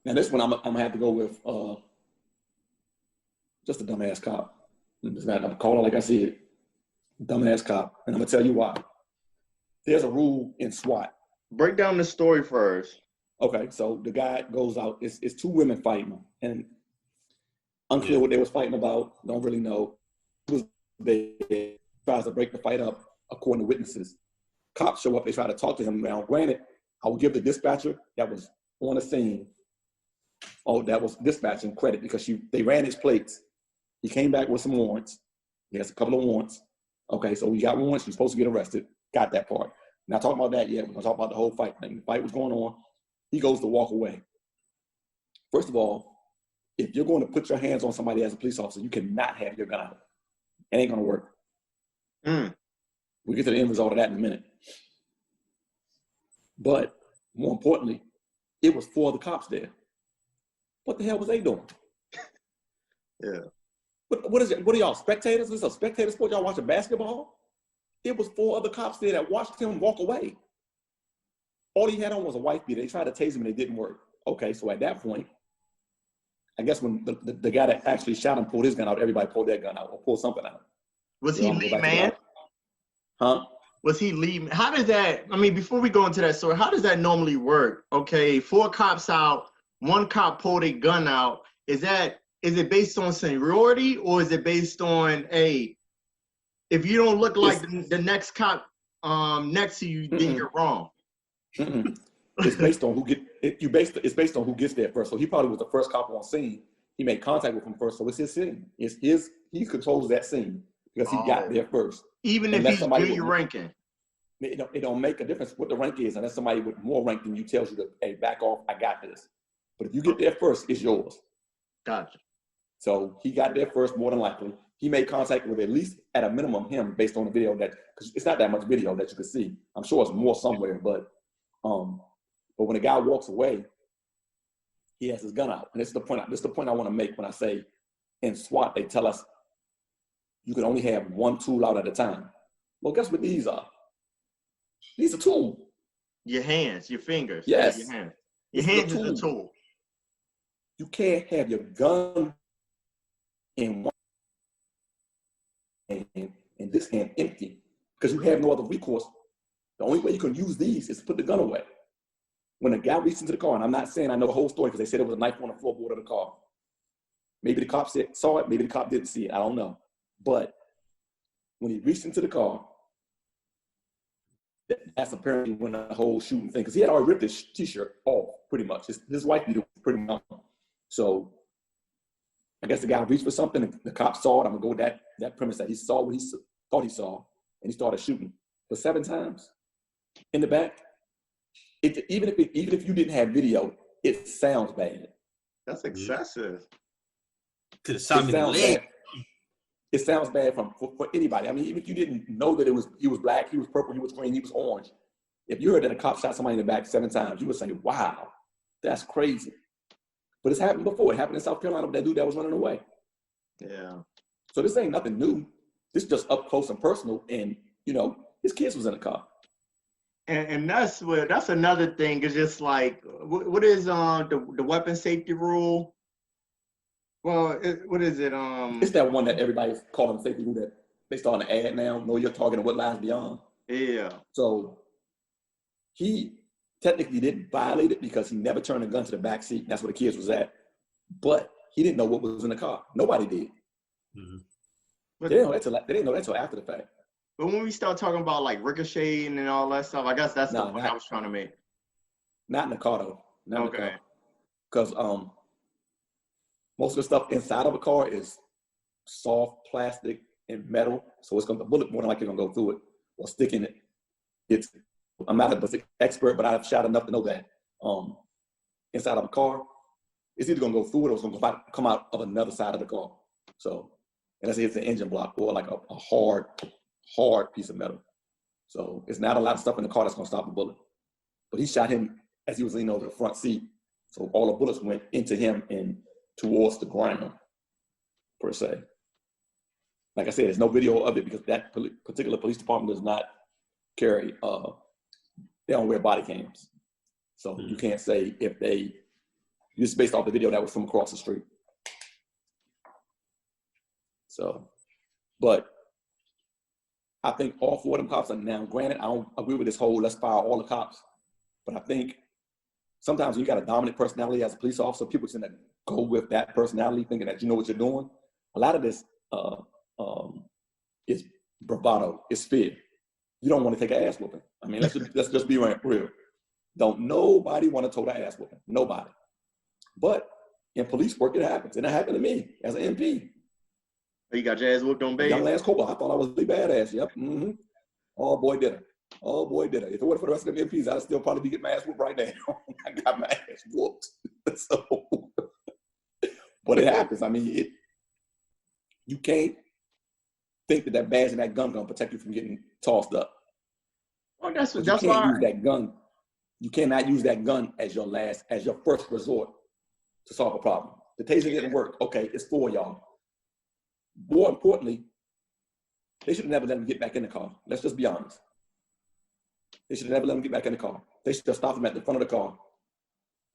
S4: now this one I'm gonna have to go with just a dumbass cop. I'm calling like I see it, dumbass cop, and I'm gonna tell you why. There's a rule in SWAT.
S2: Break down the story first.
S4: Okay, so the guy goes out. It's 2 women fighting, and unclear what they was fighting about. Don't really know. They tries to break the fight up, according to witnesses. Cops show up. They try to talk to him. Now, granted, I will give the dispatcher that was on the scene, that was dispatching, credit, because they ran his plates. He came back with some warrants. He has a couple of warrants. Okay, so he got warrants. He's supposed to get arrested. Got that part. Not talking about that yet. We're going to talk about the whole fight thing. The fight was going on. He goes to walk away. First of all, if you're going to put your hands on somebody as a police officer, you cannot have your gun out. It ain't going to work. We'll get to the end result of that in a minute. But more importantly, it was 4 other cops there. What the hell was they doing?
S2: Yeah.
S4: What is it? What are y'all, spectators? Is this a spectator sport? Y'all watching basketball? It was 4 other cops there that watched him walk away. All he had on was a wife beater. They tried to tase him and it didn't work. Okay, so at that point, I guess when the guy that actually shot him pulled his gun out, everybody pulled their gun out or pulled something out.
S2: Was he lead man?
S4: Huh?
S2: Was he lead? How does that, I mean, before we go into that story, how does that normally work? Okay, 4 cops out, 1 cop pulled a gun out. Is it based on seniority, or is it based on, if you don't look like the next cop next to you, then you're wrong?
S4: It's based on it's based on who gets there first. So he probably was the first cop on scene. He made contact with him first, so it's his scene. He controls that scene because he got there first.
S2: Even if he's junior ranking.
S4: It don't make a difference what the rank is, unless somebody with more rank than you tells you to, hey, back off, I got this. But if you get there first, it's yours.
S2: Gotcha.
S4: So he got there first, more than likely. He made contact with at least, at a minimum, him, based on the video because it's not that much video that you can see. I'm sure it's more somewhere, but when the guy walks away, he has his gun out. And this is the point I want to make when I say in SWAT, they tell us you can only have 1 tool out at a time. Well, guess what these are? These are tools.
S2: Your hands, your fingers.
S4: Yes.
S2: Your hands. Your hands is a tool.
S4: You can't have your gun in one hand and this hand empty because you have no other recourse. The only way you can use these is to put the gun away. When a guy reached into the car, and I'm not saying I know the whole story because they said it was a knife on the floorboard of the car. Maybe the cop saw it, maybe the cop didn't see it. I don't know. But when he reached into the car, that's apparently when the whole shooting thing, because he had already ripped his t-shirt off pretty much. His wife beater was pretty much. So I guess the guy reached for something, and the cop saw it. I'm gonna go with that premise that he saw what he thought he saw, and he started shooting. But 7 times in the back, even if you didn't have video, it sounds bad.
S2: That's excessive.
S3: Could have shot me in the leg.
S4: It sounds bad for anybody. I mean, even if you didn't know that he was black, he was purple, he was green, he was orange. If you heard that a cop shot somebody in the back 7 times, you would say, wow, that's crazy. But it's happened before. It happened in South Carolina with that dude that was running away.
S2: Yeah.
S4: So this ain't nothing new. This is just up close and personal. And, you know, his kids was in the car.
S2: And that's another thing. It's just like, what is the weapon safety rule? Well, what is it?
S4: It's that one that everybody's calling safety rule that they start an ad now. Know your target and what lies beyond.
S2: Yeah.
S4: So he technically didn't violate it because he never turned a gun to the back seat. That's where the kids was at. But he didn't know what was in the car. Nobody did. Mm-hmm. But they didn't know that till after the fact.
S2: But when we start talking about like ricocheting and all that stuff, I guess that's the point I was trying to make.
S4: Not in the car though.
S2: Okay.
S4: Because most of the stuff inside of a car is soft plastic and metal, so the bullet more than likely gonna go through it or stick in it. I'm not an expert, but I've shot enough to know that inside of a car, it's either gonna go through it or it's gonna come out of another side of the car. So unless it hits the engine block or like a hard piece of metal. So it's not a lot of stuff in the car that's gonna stop a bullet. But he shot him as he was leaning over the front seat. So all the bullets went into him and towards the ground, per se. Like I said, there's no video of it because that particular police department does not carry, they don't wear body cams. So you can't say if just based off the video that was from across the street. So, but I think all 4 of them cops are now, granted, I don't agree with this whole let's fire all the cops, but I think sometimes when you got a dominant personality as a police officer, people tend to go with that personality thinking that you know what you're doing. A lot of this is bravado, it's fear. You don't want to take an ass whooping. I mean, let's just be real. Don't nobody want to take an ass whooping, nobody. But in police work, it happens. And it happened to me as an MP.
S2: You got your ass whooped on base?
S4: Young Lance Cobalt, I thought I was really badass, yep. Mm-hmm. Oh boy, did I. Oh boy, did I. If it weren't for the rest of the MPs, I'd still probably be getting my ass whooped right now. I got my ass whooped. So, but it happens. I mean, you can't think that badge and that gun gonna protect you from getting tossed up.
S2: Oh, that's why
S4: use that gun. You cannot use that gun as your first resort to solve a problem. The taser didn't work. Okay, it's for y'all. More importantly, they should have never let him get back in the car. Let's just be honest. They should have never let him get back in the car. They should have stopped him at the front of the car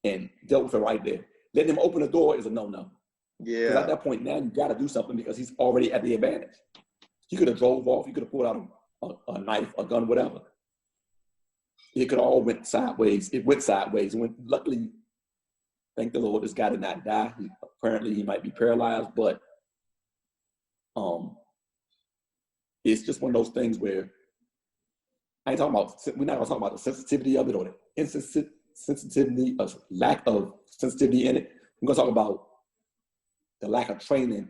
S4: and dealt with it right there. Letting him open the door is a no-no.
S2: Yeah.
S4: Because at that point now, you got to do something because he's already at the advantage. He could have drove off. He could have pulled out a knife, a gun, whatever. It could all went sideways. It went sideways. And luckily, thank the Lord, this guy did not die. Apparently, he might be paralyzed, but it's just one of those things where we're not going to talk about the sensitivity of it or the insensitivity, lack of sensitivity in it. We're going to talk about the lack of training.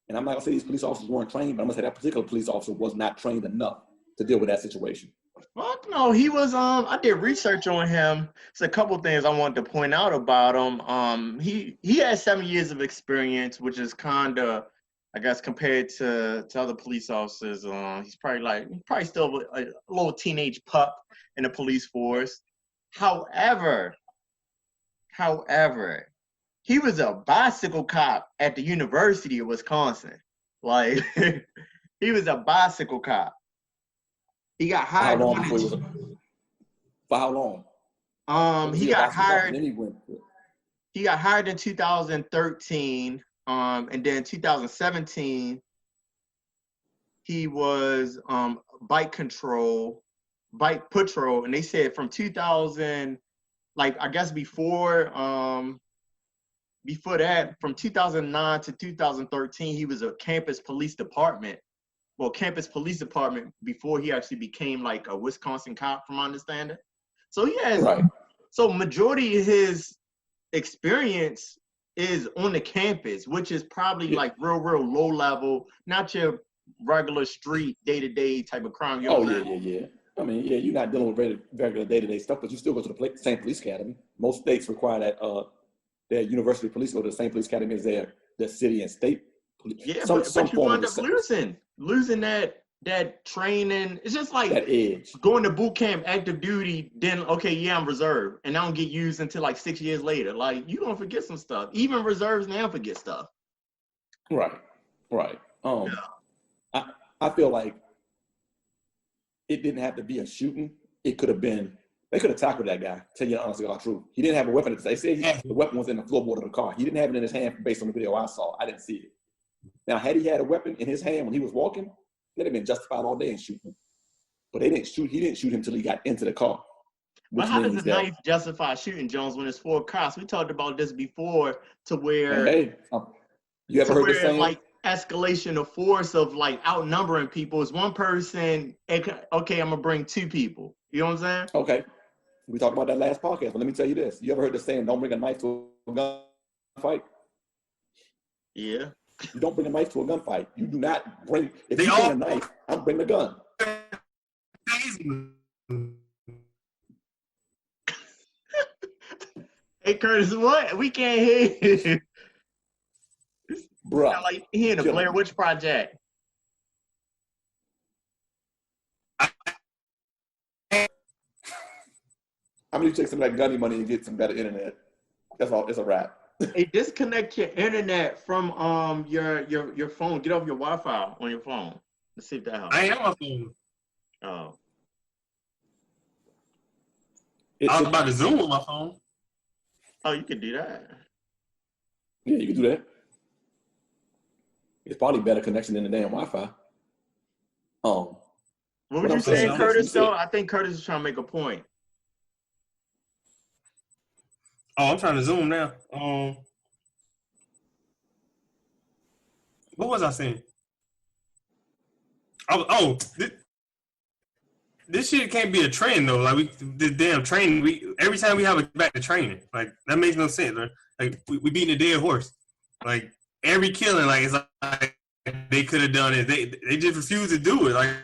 S4: And I'm not going to say these police officers weren't trained, but I'm going to say that particular police officer was not trained enough to deal with that situation.
S2: Fuck no, he was, I did research on him. It's a couple things I wanted to point out about him. He had 7 years of experience, which is kind of, I guess, compared to other police officers, he's probably still a little teenage pup in the police force. However, he was a bicycle cop at the University of Wisconsin. Like, he was a bicycle cop. He got hired.
S4: For how long?
S2: He got hired. He got hired in 2013. And then 2017, he was bike patrol, and they said from 2000, like I guess before before that, from 2009 to 2013, he was a campus police department before he actually became like a Wisconsin cop, from my understanding. So he has, so majority of his experience is on the campus, which is probably like real low level, not your regular street day-to-day type of crime.
S4: Yeah. I mean, yeah, you're not dealing with regular day-to-day stuff, but you still go to the same police academy. Most states require that their university police go to the same police academy as their city and state police.
S2: Yeah, but you wind up losing that training. It's just like
S4: that edge.
S2: Going to boot camp, active duty, then okay, yeah, I'm reserved, and I don't get used until like 6 years later. Like, you gonna forget some stuff. Even reserves now forget stuff.
S4: Right. I feel like it didn't have to be a shooting. It could have been, they could have tackled that guy. Tell you the honest to God truth. He didn't have a weapon. They said the weapon was in the floorboard of the car. He didn't have it in his hand based on the video I saw. I didn't see it. Now, had he had a weapon in his hand when he was walking, they'd have been justified all day in shooting. But they didn't shoot. He didn't shoot him until he got into the car.
S2: But how does the knife justify shooting, Jones, when it's 4 cops? We talked about this before, to where
S4: you ever heard this saying?
S2: Like escalation of force of like outnumbering people is one person. Okay, I'm gonna bring 2 people. You know what I'm saying?
S4: Okay, we talked about that last podcast, but let me tell you this: you ever heard the saying, "Don't bring a knife to a gunfight"?
S2: Yeah.
S4: You don't bring a knife to a gunfight. You do not bring. If you bring a knife, I'm bringing a gun.
S2: Hey Curtis, what? We can't hear you.
S4: Bruh.
S2: Like he in the Blair Witch Project.
S4: I'm gonna take some of that gunny money and get some better internet. That's all. It's a wrap.
S2: Hey, disconnect your internet from your phone. Get off your Wi-Fi on your phone. Let's see if that helps.
S3: I am on phone.
S2: Oh.
S3: I was about to Zoom on my phone.
S2: Oh, you could do that.
S4: Yeah, you can do that. It's probably better connection than the damn Wi-Fi.
S2: What would you say, Curtis? Though I think Curtis is trying to make a point.
S3: Oh, I'm trying to Zoom now. What was I saying? This shit can't be a trend though. Like the damn training. Every time we have it back to training, like that makes no sense. Right? Like we beating a dead horse. Like every killing, like it's like they could have done it. They just refuse to do it. Like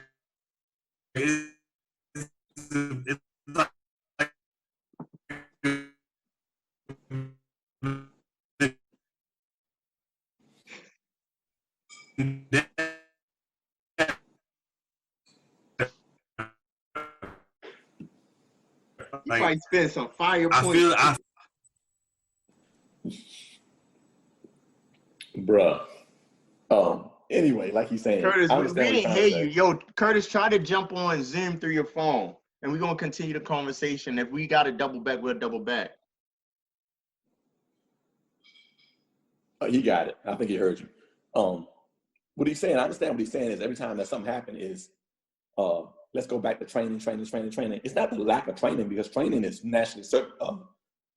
S3: it's like
S2: You might spend some fire points.
S4: Bruh. Anyway, like he's saying,
S2: Curtis, we didn't hear you. Yo, Curtis, try to jump on Zoom through your phone, and we're gonna continue the conversation. If we got to double back, we'll double back.
S4: He got it. I think he heard you. What he's saying, I understand what he's saying is every time that something happens is, let's go back to training. It's not the lack of training, because training is nationally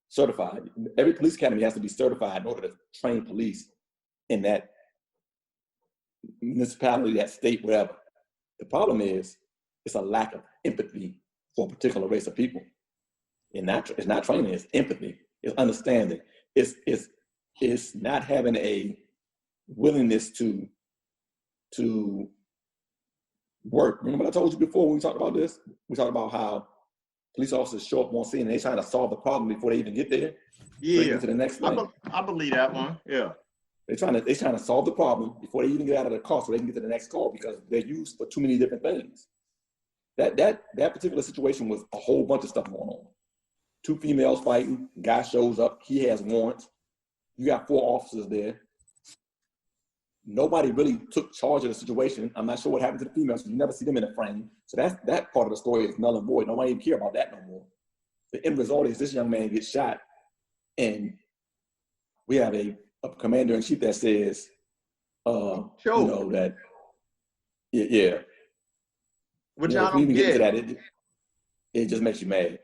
S4: certified. Every police academy has to be certified in order to train police in that municipality, that state, whatever. The problem is it's a lack of empathy for a particular race of people. And it's not training, it's empathy, it's understanding. It's not having a willingness to work. Remember what I told you before when we talked about this? We talked about how police officers show up on scene and they're trying to solve the problem before they even get there.
S2: Yeah,
S4: get to the next thing.
S2: I believe that one. Yeah,
S4: they're trying to solve the problem before they even get out of the car, so they can get to the next call, because they're used for too many different things. That particular situation was a whole bunch of stuff going on. 2 females fighting. Guy shows up. He has warrants. You got 4 officers there. Nobody really took charge of the situation. I'm not sure what happened to the females, because you never see them in the frame. So that part of the story is null and void. Nobody even care about that no more. The end result is this young man gets shot, and we have a commander-in-chief that says, that, yeah.
S2: Which y'all don't
S4: get into that, it just makes you mad.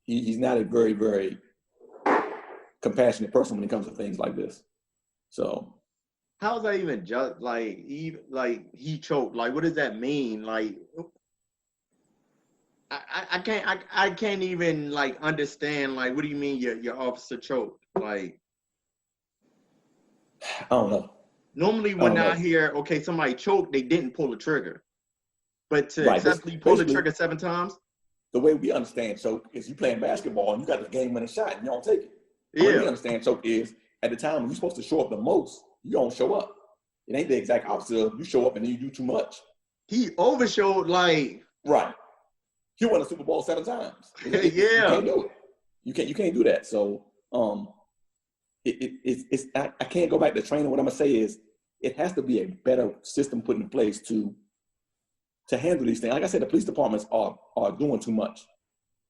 S4: He's not a very, very compassionate person when it comes to things like this. So
S2: how's that even just he choked? Like, what does that mean? Like, I can't even like understand. Like, what do you mean your officer choked? Like,
S4: I don't know.
S2: Normally when I hear somebody choked, they didn't pull the trigger, but to
S4: Right.
S2: successfully pull the trigger 7 times.
S4: The way we understand choke is you playing basketball and you got the game-winning shot and you don't take it. The way we understand choke is at the time when you're supposed to show up the most, you don't show up. It ain't the exact opposite of you show up and then you do too much.
S2: He overshowed like
S4: right. He won a Super Bowl 7 times.
S2: Yeah.
S4: You can't do it. You can't do that. So I can't go back to training. What I'm gonna say is it has to be a better system put in place to handle these things. Like I said, the police departments are doing too much.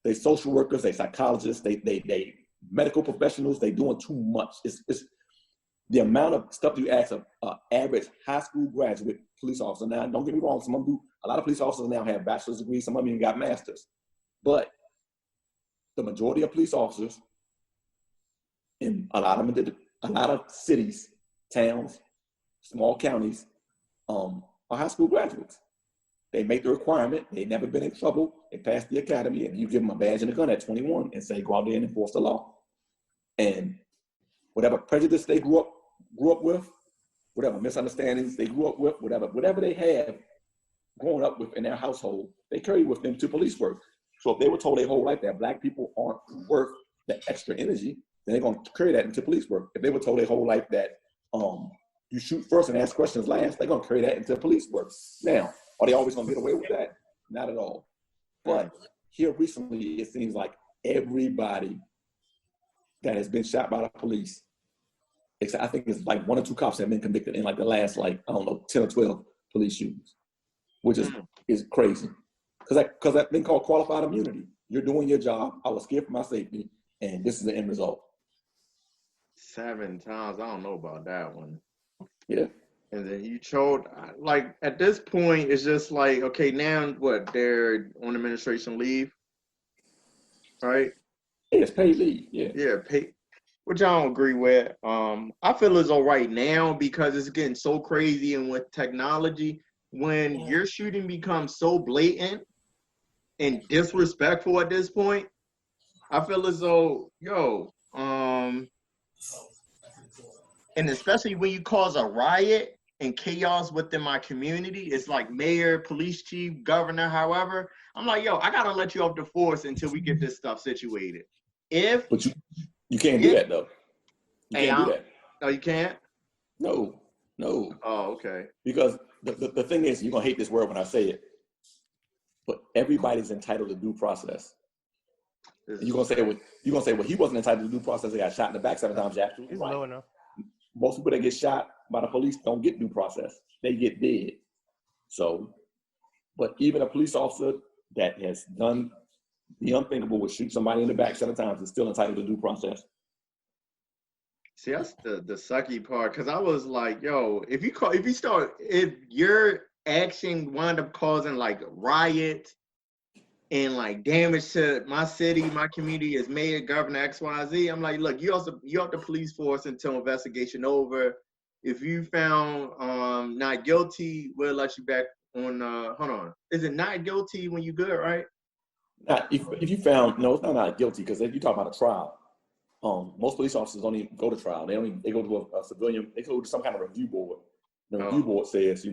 S4: They social workers, they psychologists, they medical professionals, they doing too much. It's the amount of stuff you ask an average high school graduate police officer. Now, don't get me wrong, some of them do. A lot of police officers now have bachelor's degrees, some of them even got masters. But the majority of police officers in a lot of cities, towns, small counties, are high school graduates. They make the requirement. They've never been in trouble. They pass the academy, and you give them a badge and a gun at 21 and say, go out there and enforce the law. And whatever prejudice they grew up with, whatever misunderstandings they grew up with, whatever they have growing up with in their household, they carry with them to police work. So if they were told their whole life that Black people aren't worth the extra energy, then they're going to carry that into police work. If they were told their whole life that you shoot first and ask questions last, they're going to carry that into police work. Now, are they always going to get away with that? Not at all. But here recently, it seems like everybody that has been shot by the police, I think it's like 1 or 2 cops have been convicted in like the last 10 or 12 police shootings, which is crazy. Because that thing called qualified immunity. You're doing your job. I was scared for my safety, and this is the end result.
S2: 7 times. I don't know about that one.
S4: Yeah.
S2: And then you choked. Like at this point, it's just like, okay, now what? They're on administration leave, right?
S4: Yeah, it's paid leave. Yeah.
S2: Yeah, paid. Which I don't agree with. I feel as though right now, because it's getting so crazy and with technology, when your shooting becomes so blatant and disrespectful at this point, I feel as though, and especially when you cause a riot and chaos within my community, it's like mayor, police chief, governor, however, I'm like, I gotta let you off the force until we get this stuff situated.
S4: But you can't do that though. You can't do that.
S2: No, you can't?
S4: No.
S2: Oh, okay.
S4: Because the thing is, you're gonna hate this word when I say it, but everybody's entitled to due process. You're gonna say, well, he wasn't entitled to due process. He got shot in the back 7 times. You're absolutely right.
S5: Low enough.
S4: Most people that get shot by the police don't get due process. They get dead. So, but even a police officer that has done the unthinkable, would shoot somebody in the back 7 times, is still entitled to due process.
S2: See, that's the sucky part, because I was like, if your action wound up causing like riots and like damage to my city, my community, as mayor, governor, XYZ, I'm like, look, you're off the police force until investigation over. If you found not guilty, we'll let you back on. Hold on, is it not guilty when you good, right?
S4: If you found, no, it's not guilty, because if you talk about a trial, most police officers don't even go to trial. They go to a civilian, they go to some kind of review board. The review board says,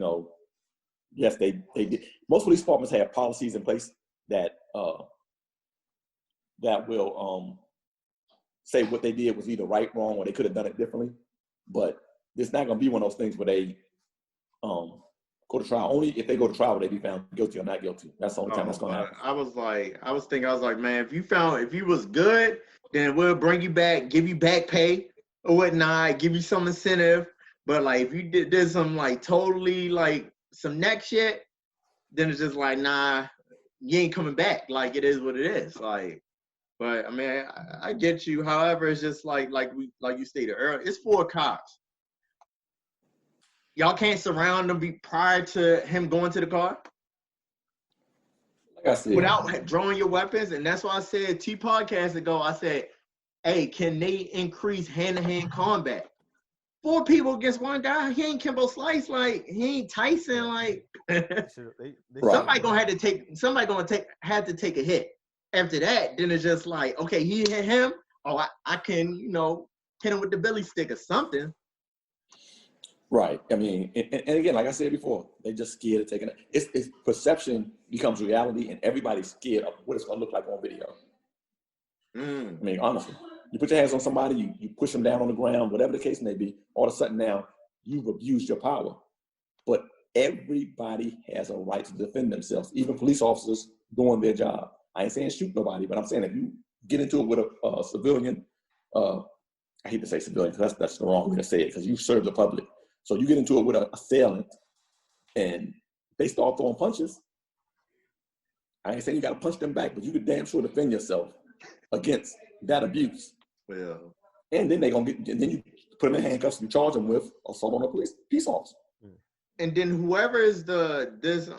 S4: yes, they did. Most police departments have policies in place that will say what they did was either right, wrong, or they could have done it differently. But it's not going to be one of those things where they go to trial. Only if they go to trial will they be found guilty or not guilty. That's the only time that's going to happen.
S2: I was like, man, if you was good, then we'll bring you back, give you back pay or whatnot, give you some incentive. But like, if you did some like totally like some neck shit, then it's just like, nah, you ain't coming back. Like, it is what it is. Like, but I mean, I get you. However, it's just like you stated earlier, it's 4 cops. Y'all can't surround him prior to him going to the car?
S4: Like I said,
S2: without drawing your weapons. And that's why I said 2 podcasts ago, I said, hey, can they increase hand-to-hand combat? 4 people against 1 guy. He ain't Kimbo Slice. Like, he ain't Tyson. Like, somebody gonna have to take a hit. After that, then it's just like, okay, he hit him. Oh, I can, hit him with the billy stick or something.
S4: Right. I mean, and again, like I said before, they just scared of taking it. It's perception becomes reality, and everybody's scared of what it's going to look like on video. I mean, honestly, you put your hands on somebody, you push them down on the ground, whatever the case may be, all of a sudden now you've abused your power. But everybody has a right to defend themselves, even police officers doing their job. I ain't saying shoot nobody, but I'm saying if you get into it with a civilian, I hate to say civilian because that's the wrong way to say it because you serve the public. So you get into it with an assailant and they start throwing punches. I ain't saying you got to punch them back, but you could damn sure defend yourself against that abuse.
S2: Well,
S4: and then then you put them in handcuffs and charge them with assault on a peace officer.
S2: And then whoever is this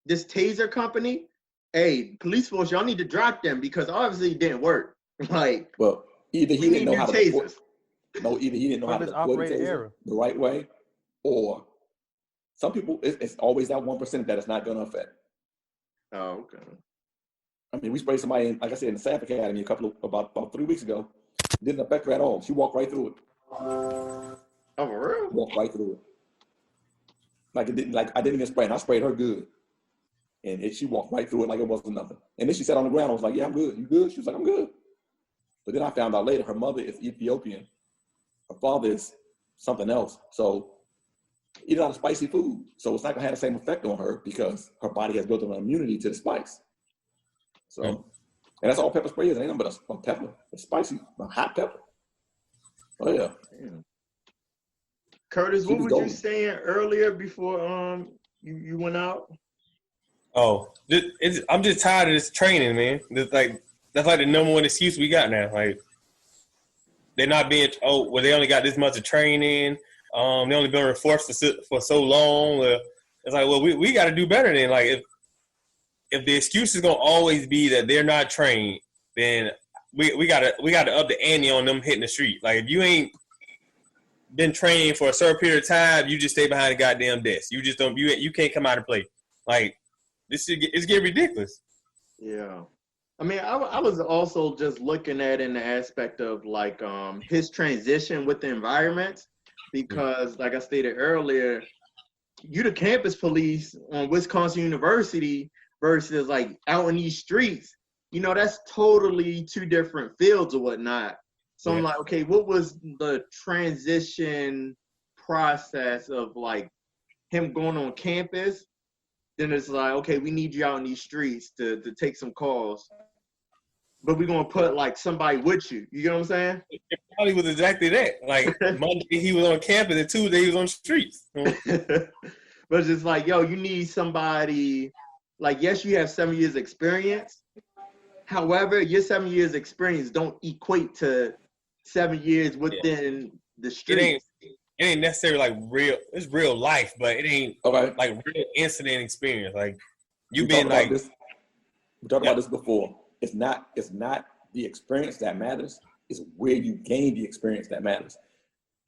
S2: taser company, hey, police force, y'all need to drop them because obviously it didn't work. Like,
S4: well, either he didn't know how to deploy, either he didn't know how to deploy the taser the right way, or some people, it's always that 1% that it's not going to affect.
S2: Oh, okay.
S4: I mean, we sprayed somebody in, like I said, in the Staff Academy about 3 weeks ago. Didn't affect her at all. She walked right through it.
S2: Oh, for real?
S4: Walked right through it. Like it didn't. Like I didn't even spray, and I sprayed her good. And she walked right through it like it wasn't nothing. And then she sat on the ground. I was like, "Yeah, I'm good. You good?" She was like, "I'm good." But then I found out later her mother is Ethiopian. Her father is something else. So eat a lot of spicy food. So it's not gonna have the same effect on her because her body has built an immunity to the spice. So, and that's all pepper spray is. It ain't nothing but a pepper. It's spicy, a hot pepper. Oh yeah.
S2: Damn. Curtis, what was you saying earlier before you went out?
S3: Oh, I'm just tired of this training, man. That's like the number one excuse we got now. Like they're not being they only got this much of training. They only been reinforced for so long. It's like, well, we got to do better than like if the excuse is gonna always be that they're not trained, then we gotta up the ante on them hitting the street. Like if you ain't been trained for a certain period of time, you just stay behind the goddamn desk. You just don't. You can't come out and play. Like it's getting ridiculous.
S2: Yeah, I mean, I was also just looking at in the aspect of like his transition with the environment, because like I stated earlier, you the campus police on Wisconsin University versus like out in these streets. That's totally 2 different fields or whatnot. So I'm like, okay, what was the transition process of like him going on campus? Then it's like, okay, we need you out in these streets to take some calls, but we're gonna put like somebody with you. You know what I'm saying?
S3: It probably was exactly that. Like Monday he was on campus and Tuesday he was on the streets.
S2: But it's just like, yo, you need somebody. Like, yes, you have 7 years experience. However, your 7 years experience don't equate to 7 years within the streets.
S3: It ain't necessarily like real. It's real life, but it ain't like real incident experience. Like you've been like
S4: this. We talked about this before. It's not the experience that matters. It's where you gain the experience that matters.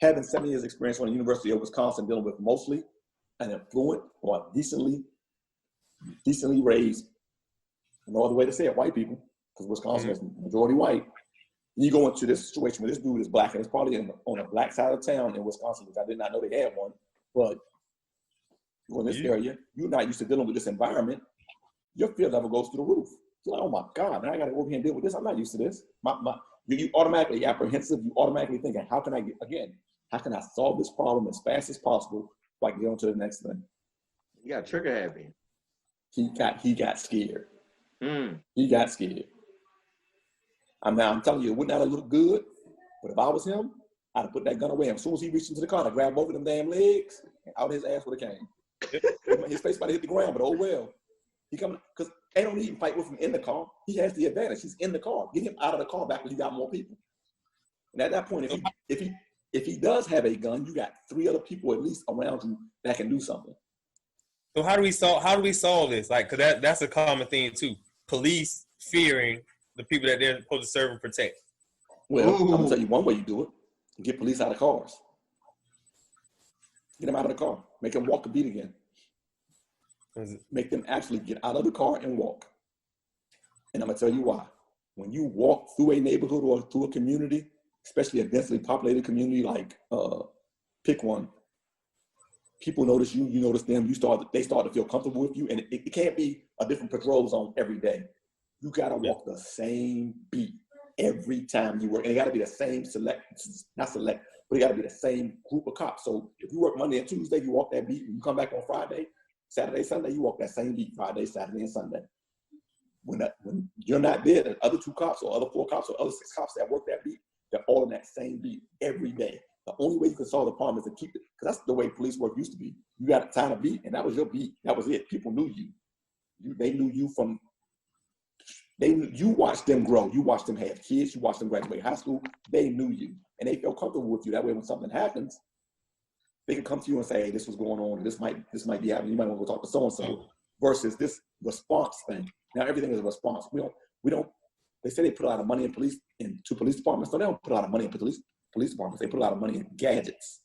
S4: Having 7 years experience on the University of Wisconsin dealing with mostly an affluent or decently raised, no other way to say it, white people, because Wisconsin is majority white. You go into this situation where this dude is black, and it's probably on a black side of town in Wisconsin, which I did not know they had one. But in this area, you're not used to dealing with this environment. Your fear level goes through the roof. You're like, oh my God, man, I got to go over here and deal with this. I'm not used to this. You automatically apprehensive. You automatically thinking, how can I solve this problem as fast as possible so I can get on to the next thing?
S2: You got trigger happy.
S4: He got scared. He got scared. I'm telling you, it would not have looked good, but if I was him, I'd have put that gun away. And as soon as he reached into the car, I'd grab both of them damn legs and out his ass with a cane. His face about to hit the ground, but oh well. He coming, because they don't even fight with him in the car. He has the advantage. He's in the car. Get him out of the car back when you got more people. And at that point, if he does have a gun, you got 3 other people at least around you that can do something.
S3: So how do we solve this? Like, because that's a common thing too. Police fearing the people that they're supposed to serve and protect.
S4: Well, I'm gonna tell you one way you do it: get police out of cars. Get them out of the car. Make them walk a beat again. Make them actually get out of the car and walk. And I'm gonna tell you why. When you walk through a neighborhood or through a community, especially a densely populated community like pick one, people notice you, you notice them, they start to feel comfortable with you, and it can't be a different patrol zone every day. You gotta walk the same beat every time you work, and it gotta be the same but it gotta be the same group of cops. So if you work Monday and Tuesday, you walk that beat, and you come back on Friday, Saturday, Sunday, you walk that same beat Friday, Saturday, and Sunday. When you're not there, the other 2 cops or other 4 cops or other 6 cops that work that beat, they're all in that same beat every day. The only way you can solve the problem is to keep it, because that's the way police work used to be. You got a time to beat, and that was your beat. That was it. People knew you. They knew you from. You watched them grow. You watched them have kids. You watched them graduate high school. They knew you, and they felt comfortable with you. That way, when something happens, they can come to you and say, "Hey, this was going on. This might be happening. You might want to go talk to so and so." Versus this response thing. Now everything is a response. We don't. They say they put a lot of money in police departments. No, they don't put a lot of money in police departments. They put a lot of money in gadgets,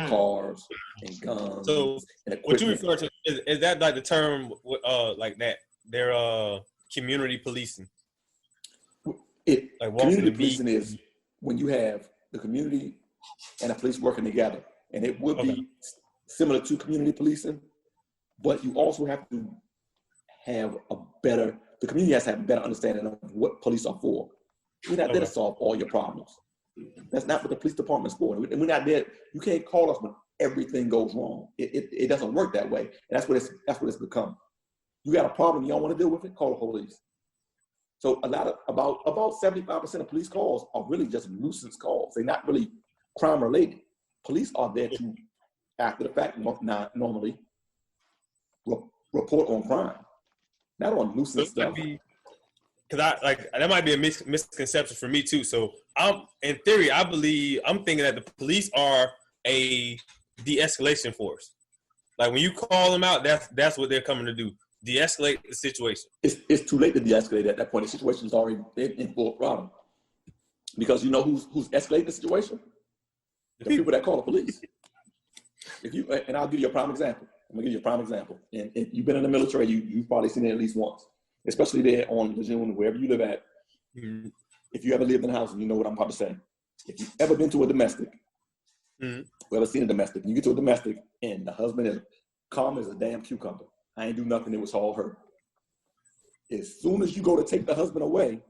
S4: cars, and guns.
S5: So
S4: and
S5: what you refer to is that like the term like that? They're community policing.
S4: Community policing is when you have the community and the police working together, and it would be similar to community policing, but you also have to have the community has to have a better understanding of what police are for. We're not there to solve all your problems. That's not what the police department's for. And we're not there. You can't call us when everything goes wrong. It doesn't work that way. And that's what it's become. You got a problem, you don't want to deal with it, call the police. So about 75% of police calls are really just nuisance calls. They're not really crime related. Police are there to, after the fact, normally report on crime, not on nuisance stuff.
S5: Because that might be a misconception for me too. So in theory, I'm thinking that the police are a de-escalation force. Like when you call them out, that's what they're coming to do. De-escalate the situation.
S4: It's too late to de-escalate at that point. The situation is already in full throttle. Because you know who's escalating the situation? The people that call the police. And I'll give you a prime example. I'm gonna give you a prime example. And if you've been in the military, you've probably seen it at least once, especially there on Lejeune, wherever you live at. Mm-hmm. If you ever lived in a house, and you know what I'm about to say. If you've ever been to a domestic, or ever seen a domestic, and you get to a domestic, and the husband is calm as a damn cucumber. I ain't do nothing, it was all her. As soon as you go to take the husband away,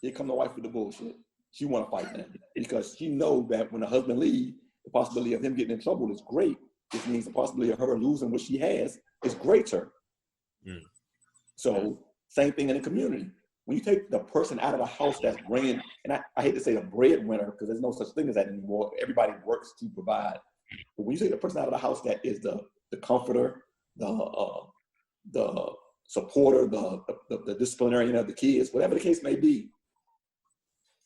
S4: here come the wife with the bullshit. She want to fight them because she know that when the husband leaves, the possibility of him getting in trouble is great. Which means the possibility of her losing what she has is greater. So same thing in the community. When you take the person out of the house that's bringing, and I hate to say the breadwinner because there's no such thing as that anymore. Everybody works to provide. But when you take the person out of the house that is the comforter, the supporter, the disciplinarian of the kids, whatever the case may be,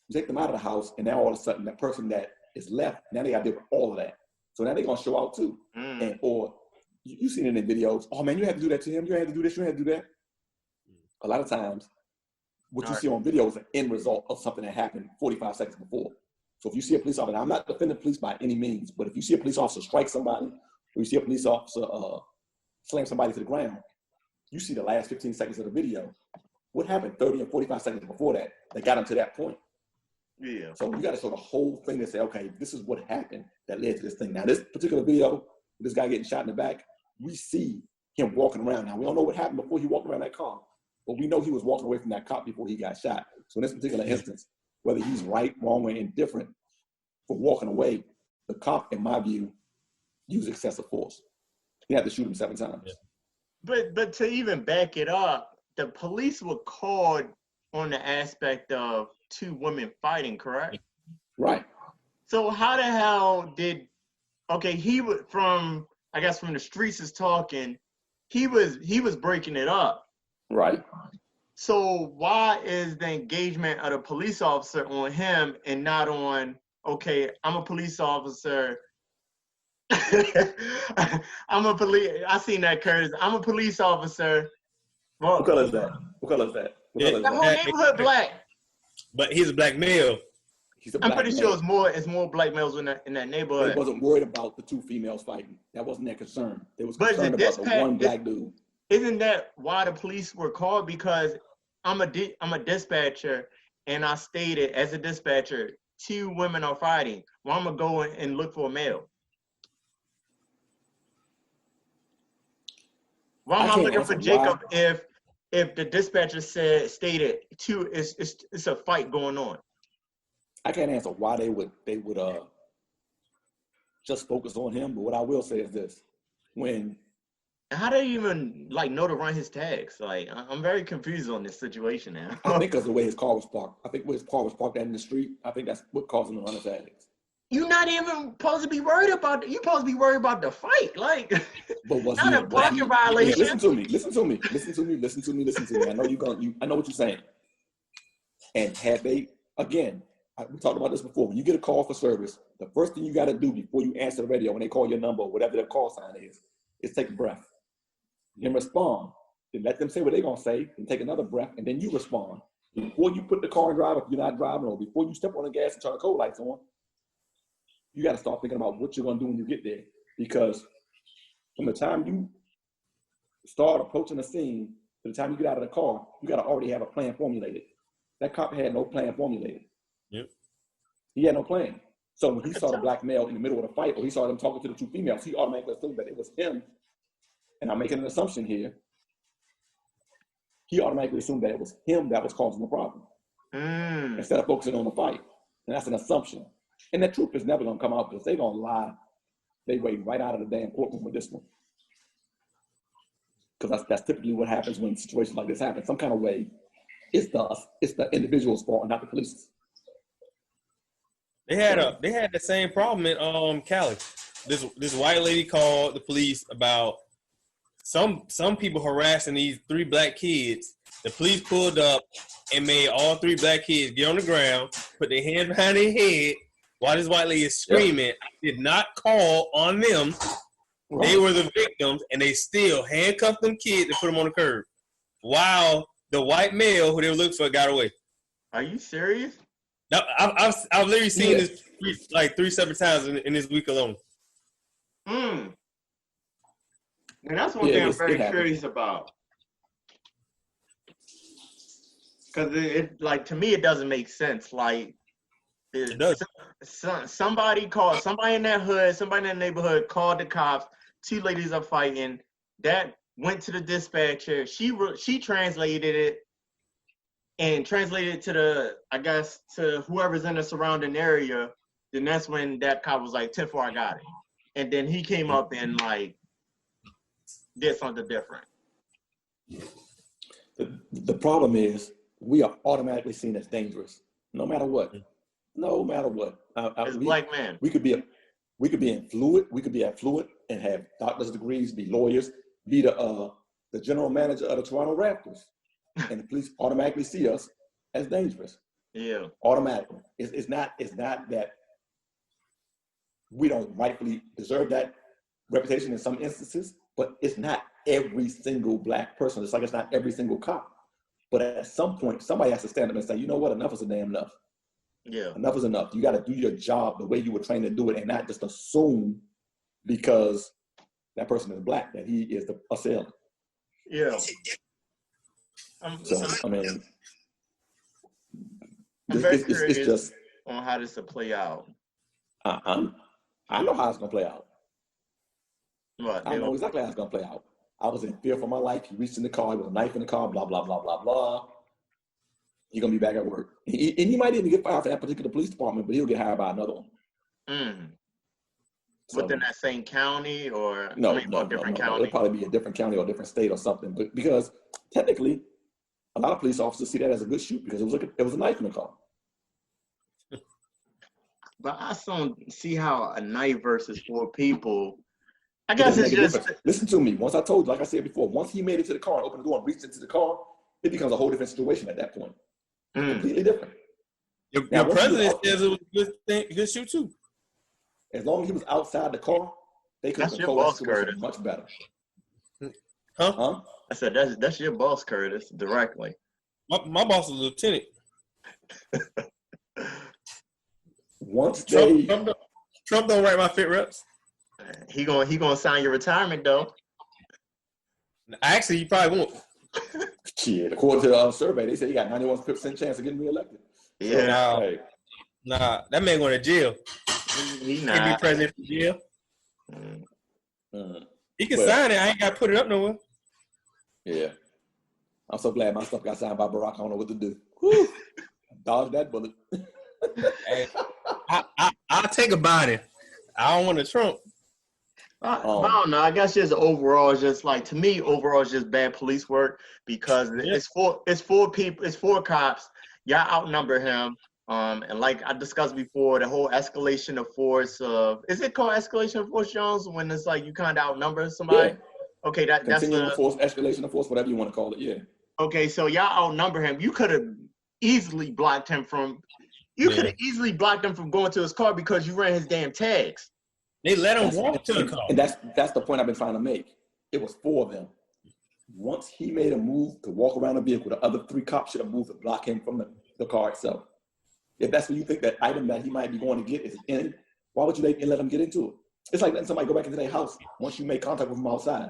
S4: you take them out of the house, and now all of a sudden that person that is left, now they got to deal with all of that. So now they're gonna show out too. Or you've seen it in videos, oh man, you had to do that to him, you had to do this, you had to do that. A lot of times, what you see on video is an end result of something that happened 45 seconds before. So if you see a police officer, I'm not defending police by any means, but if you see a police officer strike somebody, or you see a police officer slam somebody to the ground, you see the last 15 seconds of the video. What happened 30 and 45 seconds before that got him to that point? Yeah. So you got to show the whole thing and say, okay, this is what happened that led to this thing. Now, this particular video, this guy getting shot in the back, we see him walking around. Now, we don't know what happened before he walked around that car, but we know he was walking away from that cop before he got shot. So in this particular instance, whether he's right, wrong, or indifferent for walking away, the cop, in my view, used excessive force. He had to shoot him 7 times.
S2: Yeah. But to even back it up, the police were called on the aspect of 2 women fighting, correct?
S4: Right.
S2: So how the hell did, he would from the streets is talking, he was breaking it up.
S4: Right.
S2: So why is the engagement of the police officer on him and not on, I'm a police officer. I seen that, Curtis. I'm a police officer. Well,
S4: what color is that?
S2: The whole neighborhood black.
S5: But he's a black male.
S4: He's a
S2: I'm
S4: black
S2: pretty
S4: man.
S2: sure it's more black males in that
S4: They
S2: neighborhood.
S4: wasn't worried about the two females fighting. That wasn't their concern. They was
S2: But is
S4: concerned
S2: it
S4: about the
S2: dispatch?
S4: one black dude.
S2: Isn't that why the police were called? Because I'm a dispatcher, and I stated as a dispatcher, 2 women are fighting. Well, I'm gonna go and look for a male. Why am I looking for Jacob if the dispatcher stated 2 it's a fight going on?
S4: I can't answer why they would just focus on him. But what I will say is this: when
S2: How do you even know to run his tags? Like, I'm very confused on this situation now.
S4: I think because the way his car was parked, I think where his car was parked out in the street, I think that's what caused him to run his tags.
S2: You're not even supposed to be worried about. You're supposed to be worried about the fight, like.
S4: But was
S2: not
S4: he
S2: a parking violation.
S4: Listen to me. I know I know what you're saying. And had they again, we talked about this before. When you get a call for service, the first thing you got to do before you answer the radio when they call your number, or whatever their call sign is take a breath. Then respond. Then let them say what they're gonna say, and take another breath, and then you respond. Before you put the car in drive, if you're not driving, or before you step on the gas and turn the cold lights on, you got to start thinking about what you're gonna do when you get there. Because from the time you start approaching the scene to the time you get out of the car, you got to already have a plan formulated. That cop had no plan formulated.
S5: Yep.
S4: He had no plan. So when he saw the black male in the middle of the fight, or he saw them talking to the 2 females, he automatically assumed that it was him. And I'm making an assumption here. He automatically assumed that it was him that was causing the problem. Instead of focusing on the fight. And that's an assumption. And the truth is never going to come out because they're going to lie their way right out of the damn courtroom with this one. Because that's typically what happens when situations like this happen. Some kind of way, it's the individual's fault and not the police's.
S5: They had the same problem in Cali. This white lady called the police about some people harassing these 3 black kids. The police pulled up and made all 3 black kids get on the ground, put their hands behind their head while this white lady is screaming. I did not call on them. Right. They were the victims, and they still handcuffed them kids and put them on the curb while the white male who they were looking for got away.
S2: Are you serious?
S5: No, I've literally seen this 3 separate times in this week alone.
S2: And that's one thing I'm very curious about. Because to me, it doesn't make sense. Like, it does. Somebody in that hood, somebody in that neighborhood called the cops. 2 ladies are fighting. That went to the dispatcher. She translated it and translated it to whoever's in the surrounding area. Then that's when that cop was like, 10-4, I got it. And then he came up and did something different.
S4: The problem is we are automatically seen as dangerous, no matter what. No matter what.
S2: As a black man.
S4: We could be affluent and have doctor's degrees, be lawyers, be the general manager of the Toronto Raptors. And the police automatically see us as dangerous.
S2: Yeah.
S4: Automatically. It's not that we don't rightfully deserve that reputation in some instances, but it's not every single black person. It's like it's not every single cop. But at some point, somebody has to stand up and say, you know what, enough is a damn enough.
S2: Yeah.
S4: Enough is enough. You got to do your job the way you were trained to do it and not just assume because that person is black that he is the assailant.
S2: Yeah.
S4: So, I mean,
S2: I'm very curious on how this will play out.
S4: I know how it's going to play out.
S2: What?
S4: I know exactly how it's going to play out. I was in fear for my life. He reached in the car. There was a knife in the car, blah, blah, blah, blah, blah. He's going to be back at work. And he might even get fired for that particular police department, but he'll get hired by another one.
S2: So, within that same county or
S4: different county? It'll probably be a different county or a different state or something. But because technically, a lot of police officers see that as a good shoot because it was a knife in the car.
S2: But I don't see how a knife versus 4 people. I guess it's just.
S4: Listen to me. Once I told you, like I said before, once he made it to the car and opened the door and reached into the car, it becomes a whole different situation at that point. Completely different.
S5: Your president says it was a good shoot too.
S4: As long as he was outside the car, they could control that situation much better.
S5: Huh?
S2: I said that's your boss, Curtis, directly.
S5: My boss is a lieutenant.
S4: once they
S5: Trump don't write my fit reps.
S2: He gonna sign your retirement though.
S5: Actually, he probably won't.
S4: shit, according to the survey, they said he got 91% chance of getting reelected.
S2: Yeah,
S4: So,
S5: Nah, that man going to jail.
S2: he
S5: He
S2: not.
S5: be president for jail.
S4: Mm.
S5: He can
S4: Well,
S5: sign it. I ain't got to put it up nowhere.
S4: Yeah. I'm so glad my stuff got signed by Barack. I don't know what to do. Whew. Dodge that bullet.
S5: Hey, I'll take a body. I don't want a Trump.
S2: I don't know. I guess just overall, it's just like to me, overall, it's just bad police work because it's four people, it's four cops. Y'all outnumber him. And like I discussed before, the whole escalation of force is it called escalation of force, Jones? When it's like you kind of outnumber somebody.
S4: Yeah.
S2: Okay, that's
S4: Continuing force, escalation of force, whatever you want to call it. Yeah.
S2: Okay, so y'all outnumber him. You could have easily blocked him from. You could have easily blocked him from going to his car because you ran his damn tags.
S5: They let him walk to the car.
S4: And that's the point I've been trying to make. It was four of them. Once he made a move to walk around the vehicle, the other three cops should have moved to block him from the car itself. If that's what you think that item that he might be going to get is in, why would you let him get into it? It's like letting somebody go back into their house once you make contact with them outside.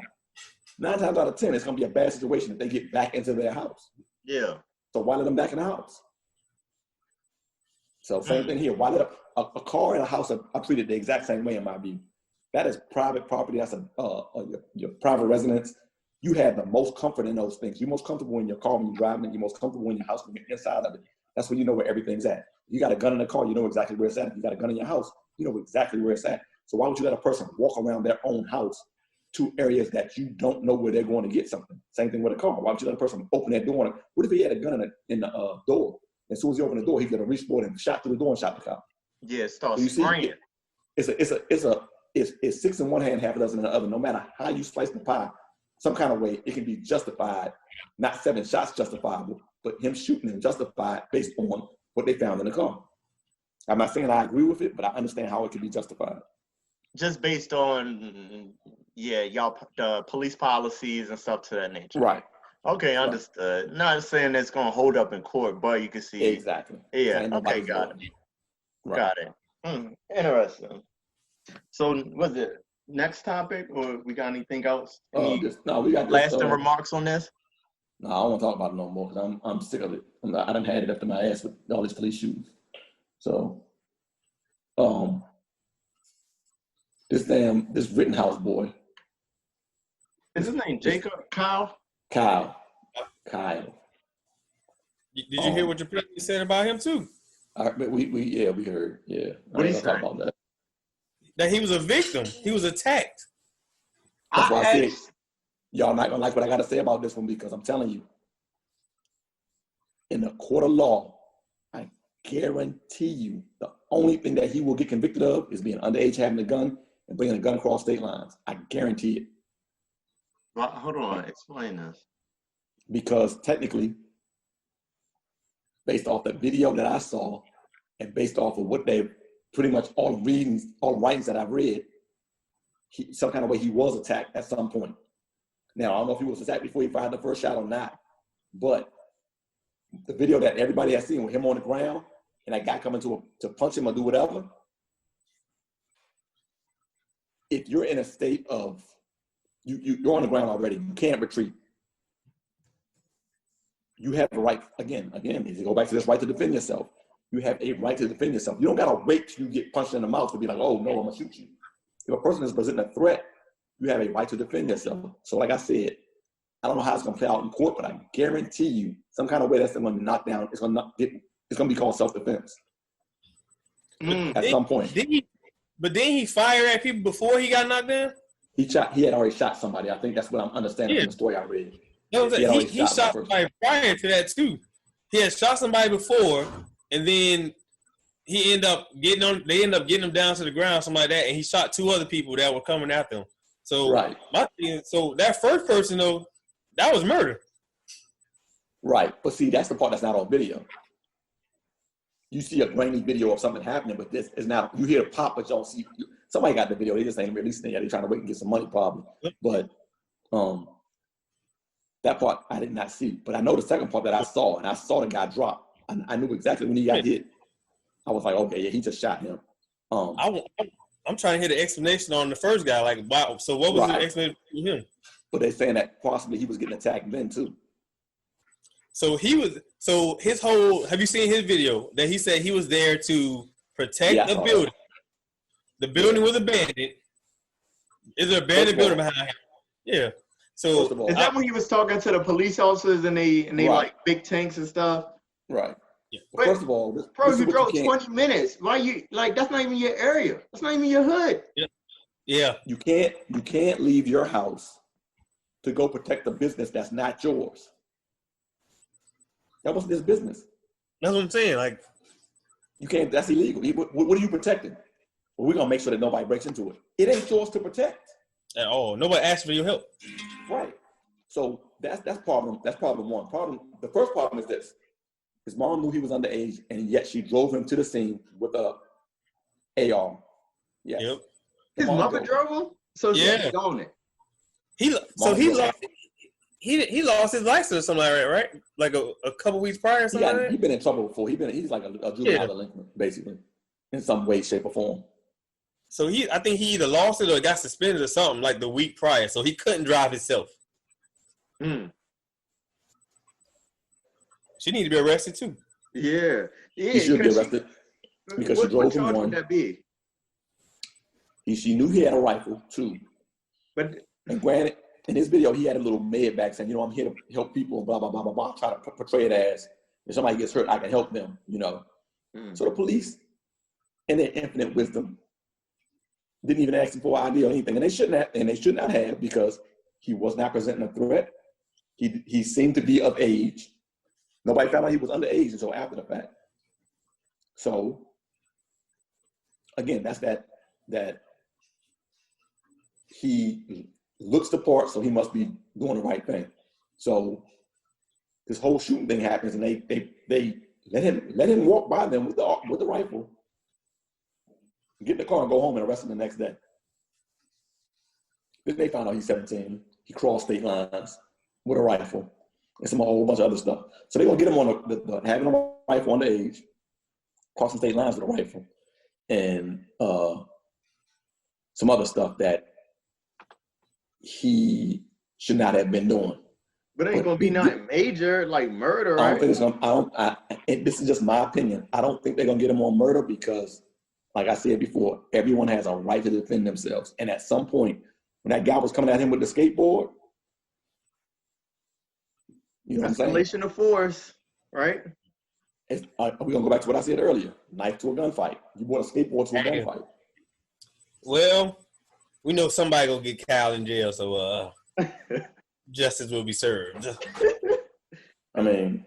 S4: 9 times out of 10, it's going to be a bad situation if they get back into their house.
S2: Yeah.
S4: So why let them back in the house? So same thing here. Why let a car and a house are treated the exact same way in my view? That is private property. That's your private residence. You have the most comfort in those things. You're most comfortable in your car when you're driving, and you're most comfortable in your house when you're inside of it. That's when you know where everything's at. You got a gun in the car, you know exactly where it's at. If you got a gun in your house, you know exactly where it's at. So why would you let a person walk around their own house to areas that you don't know where they're going to get something? Same thing with a car. Why would you let a person open that door? What if he had a gun in the door? As soon as he opened the door, he could have reached forward and shot through the door and shot the cop.
S2: Yeah, start
S4: so
S2: spraying.
S4: It's 6 in one hand, half a dozen in the other. No matter how you slice the pie, some kind of way it can be justified. Not 7 shots justifiable, but him shooting him justified based on what they found in the car. I'm not saying I agree with it, but I understand how it can be justified.
S2: Just based on, y'all the police policies and stuff to that nature.
S4: Right.
S2: Okay, understood. Right. Not saying it's going to hold up in court, but you can see.
S4: Exactly.
S2: Yeah, okay, got it. Right. Got it. Interesting. So, was it next topic, or we got anything else?
S4: We got
S2: lasting remarks on this?
S4: No, I don't want to talk about it no more because I'm sick of it. I done had it up to my ass with all these police shootings. So, this Rittenhouse boy.
S2: Is his name Jacob? Kyle.
S4: Did
S5: you hear what your president said about him too?
S4: We heard. Yeah.
S2: What did he say
S4: about that?
S5: That he was a victim. He was attacked.
S4: That's why I said y'all not gonna like what I gotta say about this one because I'm telling you, in the court of law, I guarantee you the only thing that he will get convicted of is being underage, having a gun, and bringing a gun across state lines. I guarantee it.
S2: Well, hold on, explain this.
S4: Because technically, based off the video that I saw, and based off of what they pretty much all writings that I've read, some kind of way he was attacked at some point. Now, I don't know if he was attacked before he fired the first shot or not, but the video that everybody has seen with him on the ground and that guy coming to punch him or do whatever, if you're in a state of, you're on the ground already, you can't retreat. You have a right, again, if you go back to this right to defend yourself, you have a right to defend yourself. You don't gotta wait till you get punched in the mouth to be like, oh no, I'm gonna shoot you. If a person is presenting a threat, you have a right to defend yourself. So like I said, I don't know how it's gonna play out in court, but I guarantee you some kind of way that's gonna knock down, it's gonna be called self-defense at some point.
S5: But didn't he fire at people before he got knocked down?
S4: He had already shot somebody. I think that's what I'm understanding from the story I read.
S5: He shot somebody prior to that too. He had shot somebody before, and then they end up getting him down to the ground, something like that, and he shot 2 other people that were coming after him. So
S4: right.
S5: So that first person though, that was murder.
S4: Right, but see, that's the part that's not on video. You see a grainy video of something happening, but this is not. You hear the pop, but you don't see. Somebody got the video. They just ain't releasing it yet. They're trying to wait and get some money, probably. But that part I did not see. But I know the second part that I saw, and I saw the guy drop. I knew exactly when he got hit. I was like, okay, yeah, he just shot him.
S5: I'm trying to hear the explanation on the first guy. Like, wow. So what was the explanation for him?
S4: But they're saying that possibly he was getting attacked then too.
S5: So his whole, have you seen his video that he said he was there to protect the building? The building was abandoned. Is there an abandoned building behind him? Yeah. So
S2: is that when he was talking to the police officers and they like big tanks and stuff?
S4: Right.
S5: Yeah.
S4: Well, first of all,
S2: bro, you drove 20 minutes. Why you like? That's not even your area. That's not even your hood.
S5: Yeah. Yeah.
S4: You can't leave your house to go protect a business that's not yours. That wasn't his business.
S5: That's what I'm saying. Like,
S4: you can't. That's illegal. What are you protecting? Well, we're gonna make sure that nobody breaks into it. It ain't yours to protect
S5: at all. Nobody asked for your help.
S4: Right. So that's problem. That's problem one. The first problem is this: his mom knew he was underage, and yet she drove him to the scene with a AR. Yes.
S5: Yep.
S2: His mother drove him. So
S5: yeah,
S2: on it.
S5: He lost his license or something like that, right? Like a couple weeks prior or something.
S4: He's been in trouble before. He's like a juvenile delinquent, basically, in some way, shape, or form.
S5: So I think he either lost it or got suspended or something like the week prior. So he couldn't drive himself. She need to be arrested too.
S2: Yeah.
S4: He should be arrested because she drove him one.
S2: What charge would that be?
S4: She knew he had a rifle too. And granted, in his video, he had a little med bag saying, I'm here to help people and blah, blah, blah, blah, blah. Try to portray it as if somebody gets hurt, I can help them, So the police, in their infinite wisdom, didn't even ask him for ID or anything. And they should not have, because he was not presenting a threat. He seemed to be of age. Nobody found out he was underage until after the fact. So again, that's that he looks the part, so he must be doing the right thing. So this whole shooting thing happens, and they let him walk by them with the rifle, get in the car and go home and arrest him the next day. Then they found out he's 17. He crossed state lines with a rifle and a whole bunch of other stuff. So they're gonna get him on having a rifle underage, crossing state lines with a rifle, and some other stuff that he should not have been doing.
S2: But it ain't gonna be nothing major like murder, right?
S4: I don't think it's gonna. This is just my opinion. I don't think they're gonna get him on murder because, like I said before, everyone has a right to defend themselves. And at some point, when that guy was coming at him with the skateboard, you know what I'm saying?
S2: Escalation of force, right?
S4: We're gonna go back to what I said earlier: knife to a gunfight. You brought a skateboard to a gunfight.
S5: Well, we know somebody gonna get Kyle in jail, so justice will be served.
S4: I mean,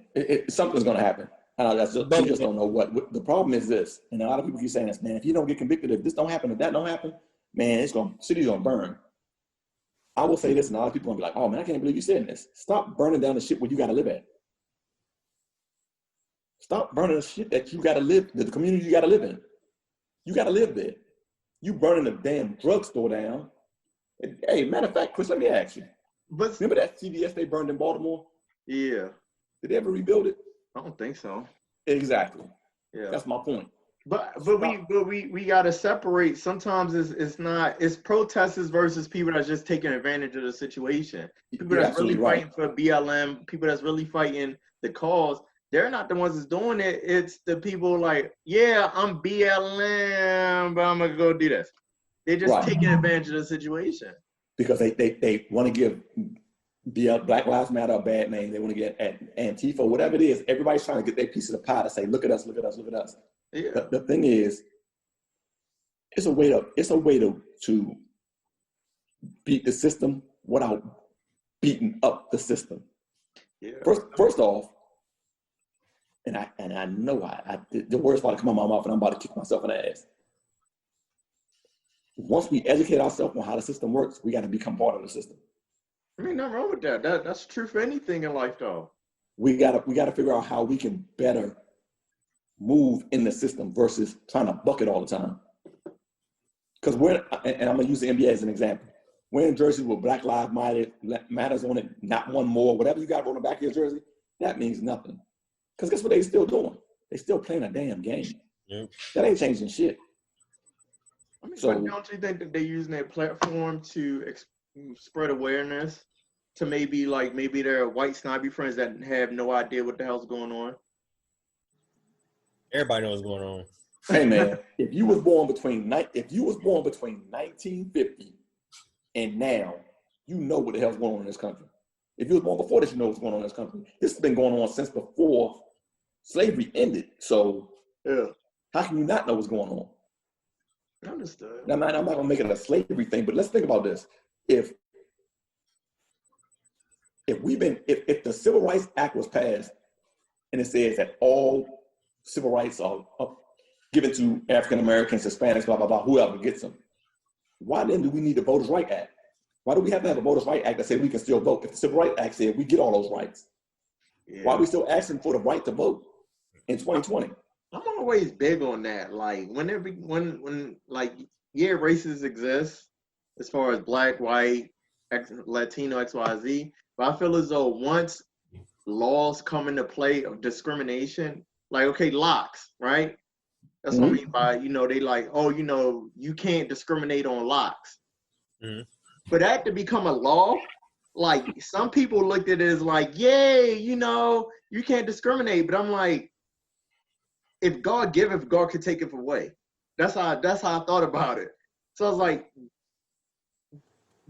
S4: something's gonna happen. We just don't know what. The problem is this, and a lot of people keep saying this, man. If you don't get convicted, if this don't happen, if that don't happen, man, city's gonna burn. I will say this, and a lot of people are gonna be like, "Oh man, I can't believe you said this." Stop burning down the shit where you gotta live at. Stop burning the shit that you gotta live, the community you gotta live in. You gotta live there. You burning the damn drugstore down. Hey, matter of fact, Chris, let me ask you. Remember that CVS they burned in Baltimore?
S2: Yeah.
S4: Did they ever rebuild it?
S2: I don't think so.
S4: Exactly.
S2: Yeah.
S4: That's my point.
S2: But we gotta separate. Sometimes it's protesters versus people that's just taking advantage of the situation. People that's really fighting for BLM, people that's really fighting the cause. They're not the ones that's doing it. It's the people like, yeah, I'm BLM, but I'm gonna go do this. They're just taking advantage of the situation. Because
S4: they want to give Black Lives Matter a bad name. They want to get at Antifa, whatever it is. Everybody's trying to get their piece of the pie to say, look at us, look at us, look at us.
S2: Yeah.
S4: The thing is, it's a way to beat the system without beating up the system.
S2: Yeah.
S4: First off, and I know the words about to come out of my mouth, and I'm about to kick myself in the ass. Once we educate ourselves on how the system works, we got to become part of the system.
S2: I mean, nothing wrong with that. That's true for anything in life, though.
S4: We gotta figure out how we can better move in the system versus trying to buck it all the time. Because and I'm gonna use the NBA as an example. Wearing jerseys with Black Lives Matters on it, not one more, whatever you got on the back of your jersey, that means nothing. Because guess what they still doing? They still playing a damn game.
S5: Yep.
S4: That ain't changing shit.
S2: I mean,
S4: So-
S2: but don't you think that they're using that platform to spread awareness to maybe their white snobby friends that have no idea what the hell's going on?
S5: Everybody knows what's going on.
S4: Hey man, if you was born between 1950 and now, you know what the hell's going on in this country. If you was born before this, you know what's going on in this country. This has been going on since before slavery ended. So
S2: Yeah,
S4: how can you not know what's going on?
S2: understood.
S4: Now, I'm not gonna make it a slavery thing, but let's think about this. If the Civil Rights Act was passed and it says that all civil rights are given to African Americans, Hispanics, blah, blah, blah, whoever gets them, why then do we need the Voters' Right Act? Why do we have to have a Voters' Right Act that says we can still vote? If the Civil Rights Act said we get all those rights, why are we still asking for the right to vote in 2020?
S2: I'm always big on that. Like when races exist as far as black, white, Latino, XYZ, but I feel as though once laws come into play of discrimination, like okay, locks, right? That's what I mean by, they like, oh, you can't discriminate on locks.
S5: Mm-hmm.
S2: For that to become a law, like some people looked at it as like, yay, you can't discriminate. But I'm like, if God giveth, God could take it away. That's how I thought about it. So I was like,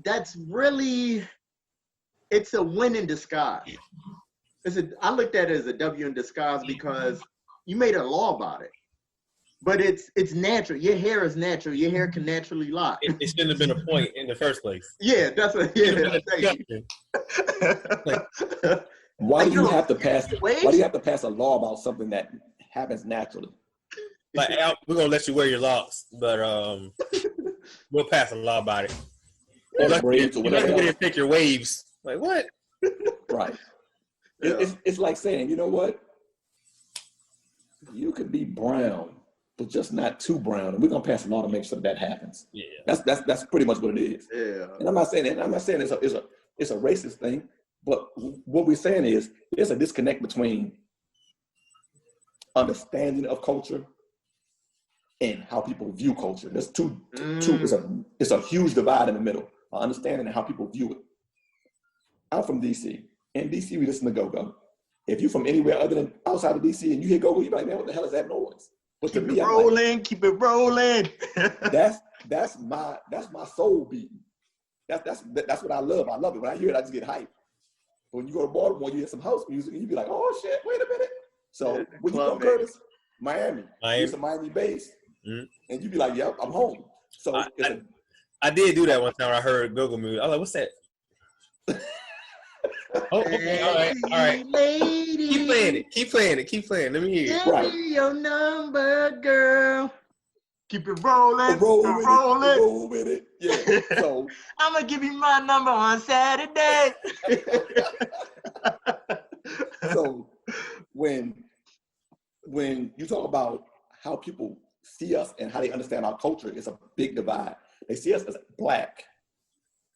S2: that's really, it's a win in disguise. I looked at it as a W in disguise because you made a law about it. But it's natural. Your hair is natural. Your hair can naturally lock.
S5: It shouldn't have been a point in the first place.
S2: Yeah, that's what. Yeah.
S4: Why do you have to pass a law about something that happens naturally?
S5: Like, we're gonna let you wear your locks, but we'll pass a law about it. You're lucky to pick your waves. Like what?
S4: Right.
S2: Yeah.
S4: It's like saying, you know what? You could be brown, but just not too brown, and we're gonna pass a law to make sure that happens.
S5: Yeah.
S4: That's pretty much what it is.
S2: Yeah.
S4: And I'm not saying it's a racist thing, but what we're saying is there's a disconnect between understanding of culture and how people view culture. There's it's a huge divide in the middle, understanding and how people view it. I'm from DC. In DC, we listen to go-go. If you're from anywhere other than outside of DC and you hear go-go, you're like, man, what the hell is that noise? But
S2: keep it rolling.
S4: That's my soul beating. That's what I love. I love it. When I hear it, I just get hyped. But when you go to Baltimore, you hear some house music, and you be like, oh shit, wait a minute. So when you from Curtis, Miami. It's a Miami base, and you be like, yep, I'm home. So
S5: I did do that one time. I heard go-go music. I was like, what's that? Oh, okay. All right.
S2: Lady,
S5: Keep playing it. Let me hear it.
S2: give me your number, girl. Keep it rolling.
S4: Roll with it. Yeah. So
S2: I'm gonna give you my number on Saturday.
S4: So when you talk about how people see us and how they understand our culture, it's a big divide. They see us as black,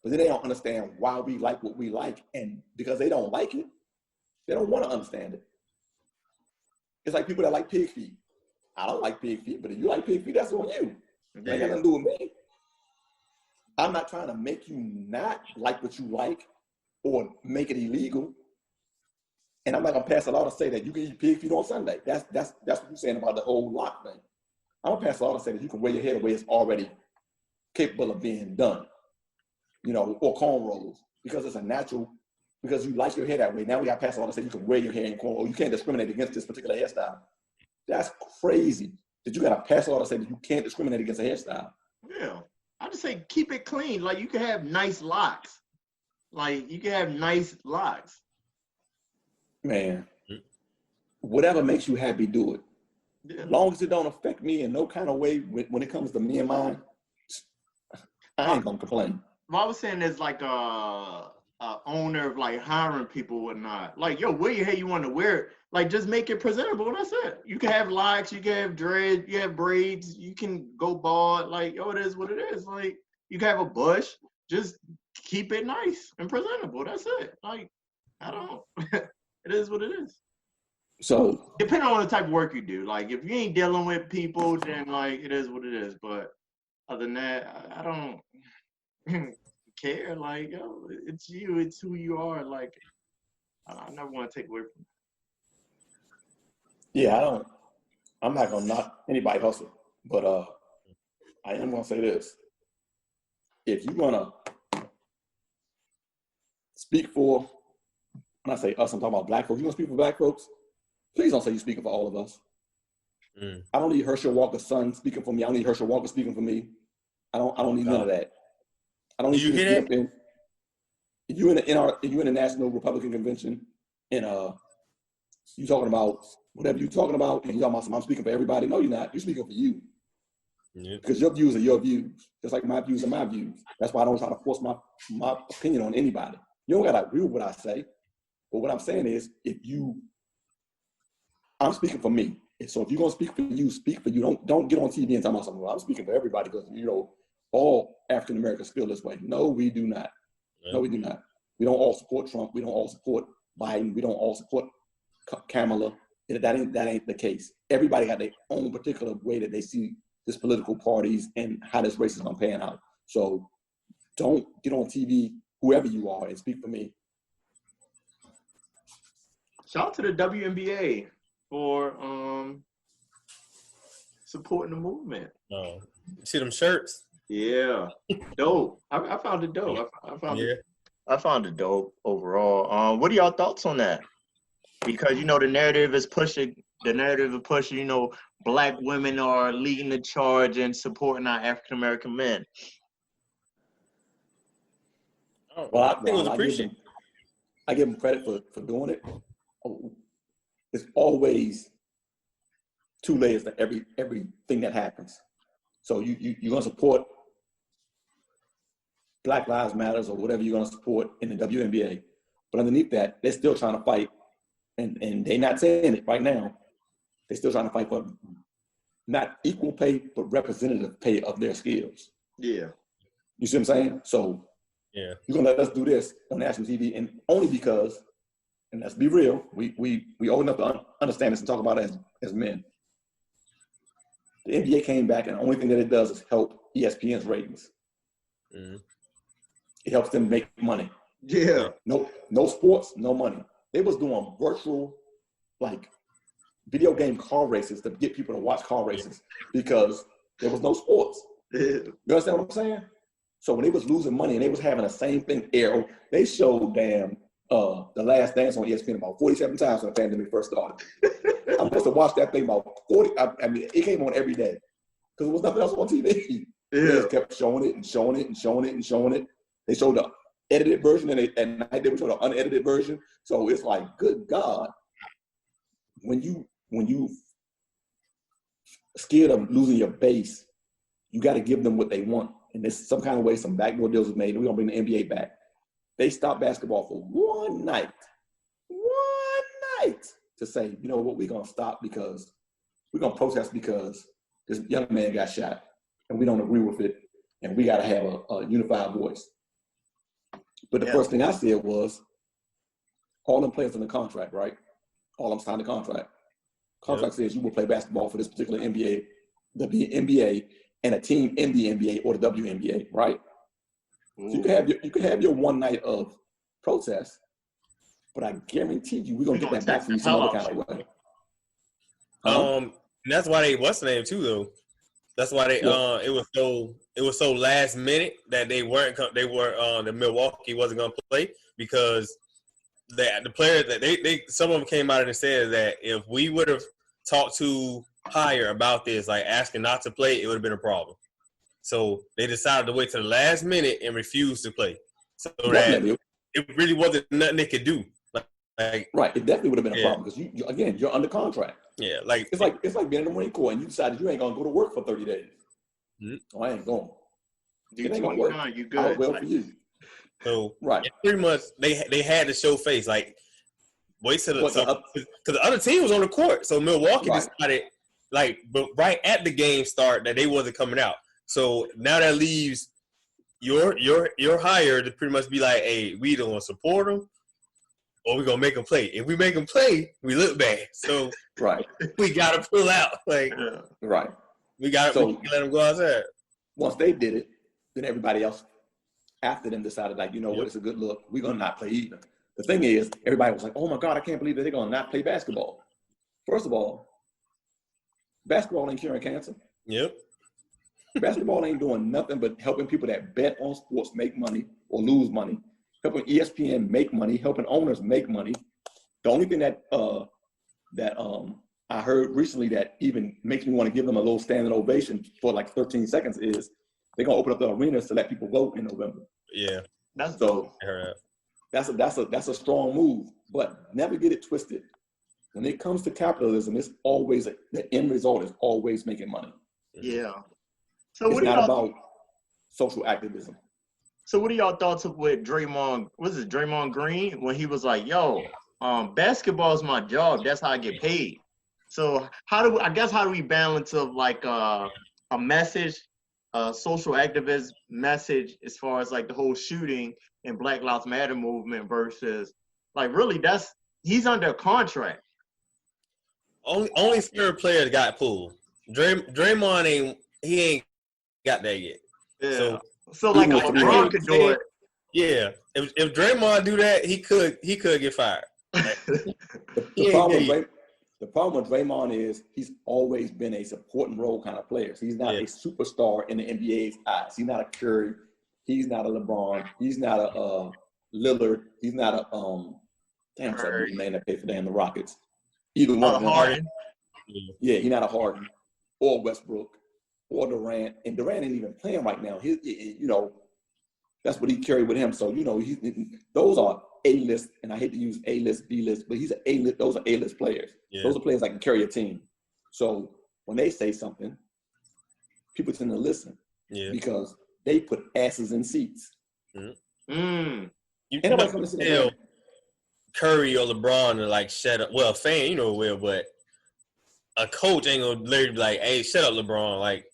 S4: but then they don't understand why we like what we like, and because they don't like it, they don't want to understand it. It's like people that like pig feet. I don't like pig feet, but if you like pig feet, that's on you. It ain't got nothing to do with me. I'm not trying to make you not like what you like or make it illegal. And I'm not gonna pass a law to say that you can eat pig feet on Sunday. That's what you're saying about the whole lock thing. I'm gonna pass a law to say that you can wear your hair the way it's already capable of being done, or cornrows, because it's a natural, because you like your hair that way. Now we got to pass a law to say you can wear your hair in cornrows, or you can't discriminate against this particular hairstyle. That's crazy that you got to pass a law to say that you can't discriminate against a hairstyle.
S2: Yeah, I just say keep it clean. Like you can have nice locks.
S4: Man, whatever makes you happy, do it.
S2: Yeah.
S4: As long as it don't affect me in no kind of way when it comes to me and mine, I ain't gonna complain.
S2: What I was saying is like a owner of like hiring people and whatnot. Like, yo, wear your hair you want to wear it. Like, just make it presentable. And that's it. You can have locks, you can have dreads, you have braids, you can go bald. Like, yo, it is what it is. Like, you can have a bush. Just keep it nice and presentable. That's it. Like, I don't. It is what it is.
S4: So
S2: depending on the type of work you do, like if you ain't dealing with people, then like it is what it is. But other than that, I don't care. Like, yo, it's you. It's who you are. Like, I never want to take away from
S4: yeah, I'm not gonna knock anybody hustle, but I am gonna say this: if you wanna speak for, when I say us, I'm talking about black folks. You wanna speak for black folks? Please don't say you're speaking for all of us. I don't need Herschel Walker's son speaking for me. I don't need Herschel Walker speaking for me. I don't need none of that. I don't need you to get up in. If you're in the National Republican Convention and you talking about whatever you're talking about, and you're talking about I'm speaking for everybody. No, you're not. You're speaking for you. Yeah. Because your views are your views, just like my views are my views. That's why I don't try to force my opinion on anybody. You don't gotta agree with what I say. But what I'm saying is, I'm speaking for me. So if you're gonna speak for you, speak for you. Don't get on TV and talk about something. I'm speaking for everybody because all African Americans feel this way. No, we do not. Yeah. No, we do not. We don't all support Trump. We don't all support Biden. We don't all support Kamala. That ain't the case. Everybody got their own particular way that they see this political parties and how this race is gonna pan out. So don't get on TV, whoever you are, and speak for me.
S2: Shout out to the WNBA for supporting the movement.
S5: Oh, see them shirts?
S2: Yeah, dope. I found it dope. I found it dope overall. What are y'all thoughts on that? Because the narrative is pushing. Black women are leading the charge and supporting our African American men.
S5: Well, I think it was appreciated.
S4: I give them credit for doing it. There's always two layers to everything that happens. So you're gonna support Black Lives Matters or whatever you're gonna support in the WNBA, but underneath that, they're still trying to fight, and they're not saying it right now. They're still trying to fight for not equal pay, but representative pay of their skills.
S2: Yeah.
S4: You see what I'm saying? So yeah, you're gonna let us do this on national TV, and only because, and let's be real, we old enough to understand this and talk about it as men. The NBA came back, and the only thing that it does is help ESPN's ratings. Mm-hmm. It helps them make money.
S2: Yeah.
S4: No sports, no money. They was doing virtual, like, video game car races to get people to watch car races because there was no sports. You understand what I'm saying? So when they was losing money and they was having the same thing air, they showed The Last Dance on ESPN about 47 times when the pandemic first started. I must have watched that thing about 40. I mean, it came on every day because there was nothing else on TV. Yeah. They just kept showing it and showing it and showing it and showing it. They showed the edited version, and at night they would show the unedited version. So it's like, good God, when you scared of losing your base, you got to give them what they want. And there's some kind of way, some backdoor deals was made, and we're gonna bring the NBA back. They stopped basketball for one night to say, you know what, we're gonna stop because we're gonna protest because this young man got shot and we don't agree with it, and we gotta have a unified voice. But the first thing I said was, all them players in the contract, right? All them signed the contract. Contract says you will play basketball for this particular NBA, the NBA, and a team in the NBA or the WNBA, right? So you can have your one night of protest, but I guarantee you we're gonna get that back from you some other kind of way.
S5: And that's why they what's the name too though. That's why they it was so last minute that the Milwaukee wasn't gonna play because the players that they some of them came out and said that if we would have talked to higher about this, like asking not to play, it would have been a problem. So they decided to wait till the last minute and refuse to play. So that it really wasn't nothing they could do. Like
S4: right, it definitely would have been a problem because you're under contract.
S5: Yeah, like
S4: it's like being in the Marine Corps and you decided you ain't gonna go to work for 30 days. Mm-hmm. Oh, I ain't going.
S2: It ain't gonna work. You good?
S4: Well for you.
S5: So right, pretty much they had to show face. Like wait till because the other team was on the court, so Milwaukee decided but right at the game start that they wasn't coming out. So now that leaves your hire to pretty much be like, hey, we don't want to support them, or we're gonna make them play. If we make them play, we look bad. So
S4: Right.
S5: we gotta pull out. Like
S4: Right.
S5: we let them go outside.
S4: Once they did it, then everybody else after them decided, like, you know what, it's a good look. We're gonna not play either. The thing is, everybody was like, oh my God, I can't believe that they're gonna not play basketball. First of all, basketball ain't curing cancer.
S5: Yep.
S4: Basketball ain't doing nothing but helping people that bet on sports make money or lose money, helping ESPN make money, helping owners make money. The only thing that I heard recently that even makes me want to give them a little standing ovation for like 13 seconds is they're gonna open up the arenas to let people vote in November.
S5: Yeah,
S2: That's
S4: so.
S5: I heard
S4: That's a strong move, but never get it twisted. When it comes to capitalism, it's always the end result is always making money.
S2: Yeah. So
S4: it's not about social activism.
S2: So what are y'all thoughts of with Draymond? Was it Draymond Green when he was like, "Yo, basketball is my job. That's how I get paid." So how do we balance of like a message, a social activist message as far as like the whole shooting and Black Lives Matter movement versus like really he's under a contract.
S5: Only certain players got pulled. Draymond ain't got that yet.
S2: Yeah. So like LeBron could do it.
S5: Yeah. If Draymond do that, he could get fired.
S4: The problem with Draymond is he's always been a supporting role kind of player. So he's not a superstar in the NBA's eyes. He's not a Curry. He's not a LeBron. He's not a Lillard. He's not a damn sorry, man that played for the Rockets. Either one of them.
S2: Harden.
S4: Yeah, he's not a Harden or Westbrook or Durant. And Durant ain't even playing right now. That's what he carried with him. So, those are A-list, and I hate to use A-list, B-list, but he's an A-list. Those are A-list players. Yeah. Those are players that can carry a team. So when they say something, people tend to listen because they put asses in seats.
S5: You don't tell Curry or LeBron to like shut up. Well, a fan, but a coach ain't gonna literally be like, "Hey, shut up, LeBron." Like,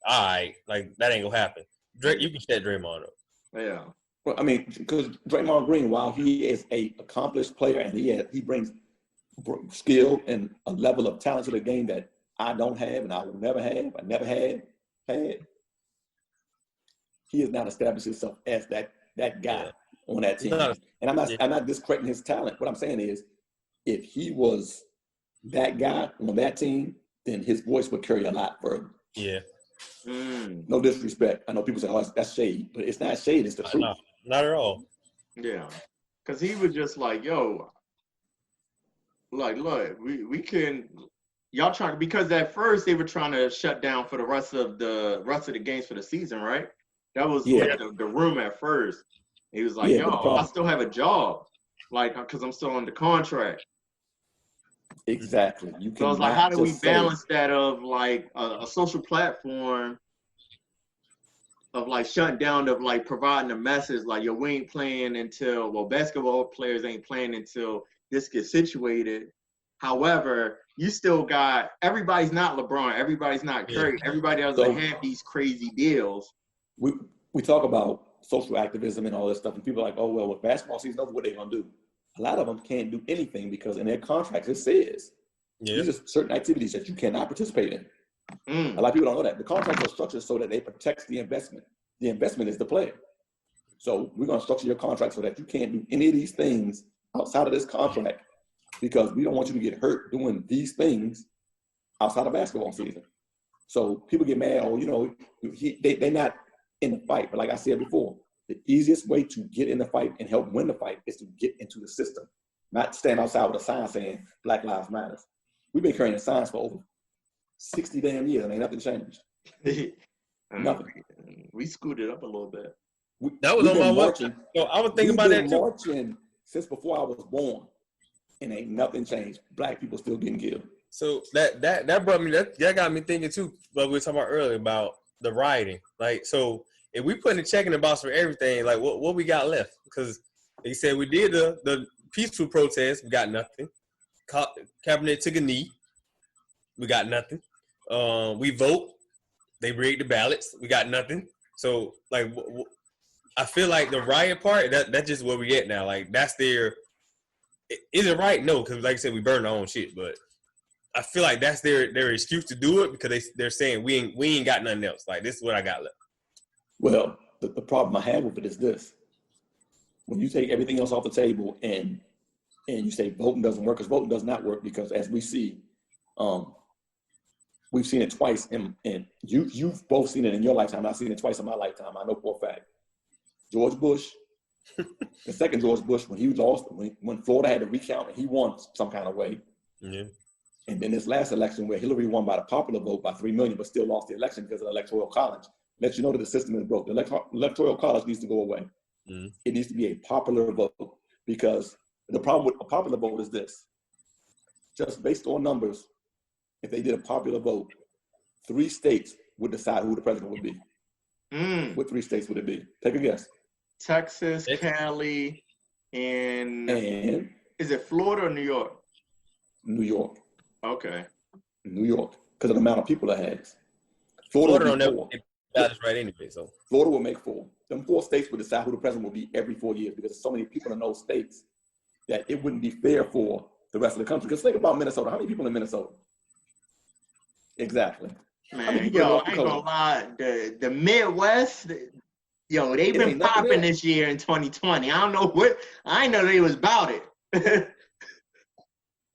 S5: all right, like that ain't gonna happen. You can shut Draymond up.
S2: Yeah.
S4: Well, I mean, because Draymond Green, while he is a accomplished player and he brings skill and a level of talent to the game that I don't have and I will never have, I never had, he has not established himself as that guy on that team. And I'm not discrediting his talent. What I'm saying is, if he was that guy on that team, then his voice would carry a lot further.
S5: Yeah.
S4: No disrespect. I know people say, "Oh, that's shade," but it's not shade. It's the truth.
S5: No, not at all.
S2: Yeah, because he was just like, "Yo, like, look, we can." Y'all trying because at first they were trying to shut down for the rest of the games for the season, right? That was like the room at first. He was like, "Yo, I still have a job, like, because I'm still under contract."
S4: Exactly.
S2: So it's like, how do we balance that of like a social platform of like shutting down, of like providing a message like, yo, we ain't playing until, well, basketball players ain't playing until this gets situated. However, you still got, everybody's not LeBron, everybody's not Curry, everybody doesn't have these crazy deals.
S4: We talk about social activism and all this stuff, and people are like, oh, well, with basketball season over, what are they going to do? A lot of them can't do anything because in their contracts, it says these are certain activities that you cannot participate in. A lot of people don't know that. The contracts are structured so that they protect the investment. The investment is the player. So we're going to structure your contract so that you can't do any of these things outside of this contract because we don't want you to get hurt doing these things outside of basketball season. So people get mad, they're not in the fight. But like I said before, the easiest way to get in the fight and help win the fight is to get into the system, not stand outside with a sign saying Black Lives Matter. We've been carrying signs for over 60 damn years and ain't nothing changed. Nothing.
S2: We scooted up a little bit.
S5: That was on my watch. So I was thinking about that too.
S4: Marching since before I was born, and ain't nothing changed. Black people still getting killed.
S5: So that brought me that got me thinking too. Like we were talking about earlier about the rioting. Like, so if we put in a check in the box for everything, like what we got left? Because they said we did the peaceful protest, we got nothing. Cabinet took a knee, we got nothing. We vote, they rigged the ballots, we got nothing. So like, I feel like the riot part, that's just where we at now. Like that's their Is it right? No, because like I said, we burn our own shit. But I feel like that's their excuse to do it because they're saying we ain't got nothing else. Like this is what I got left.
S4: Well, the problem I have with it is this: when you take everything else off the table and you say voting doesn't work, because voting does not work, because as we see, we've seen it twice, and you've both seen it in your lifetime. I've seen it twice in my lifetime. I know for a fact. George Bush, the second George Bush, when he lost, when Florida had to recount, and he won some kind of way.
S5: Yeah.
S4: And then this last election where Hillary won by the popular vote by 3 million, but still lost the election because of the Electoral College, lets you know that the system is broke. The Electoral College needs to go away. Mm-hmm. It needs to be a popular vote, because the problem with a popular vote is this: just based on numbers, if they did a popular vote, 3 states would decide who the president would be. What 3 states would it be? Take a guess.
S2: Texas, Cali, and is it Florida or New York?
S4: New York.
S2: Okay.
S4: New York, because of the amount of people it has.
S5: Florida don't know that's right anyway. So
S4: Florida will make 4. Them 4 states would decide who the president will be every 4 years, because there's so many people in those states that it wouldn't be fair for the rest of the country. Because think about Minnesota. How many people in Minnesota? Exactly.
S2: Man, yo, I ain't gonna lie. The Midwest, yo, they've been popping this year in 2020. I don't know what. I didn't know they was about it.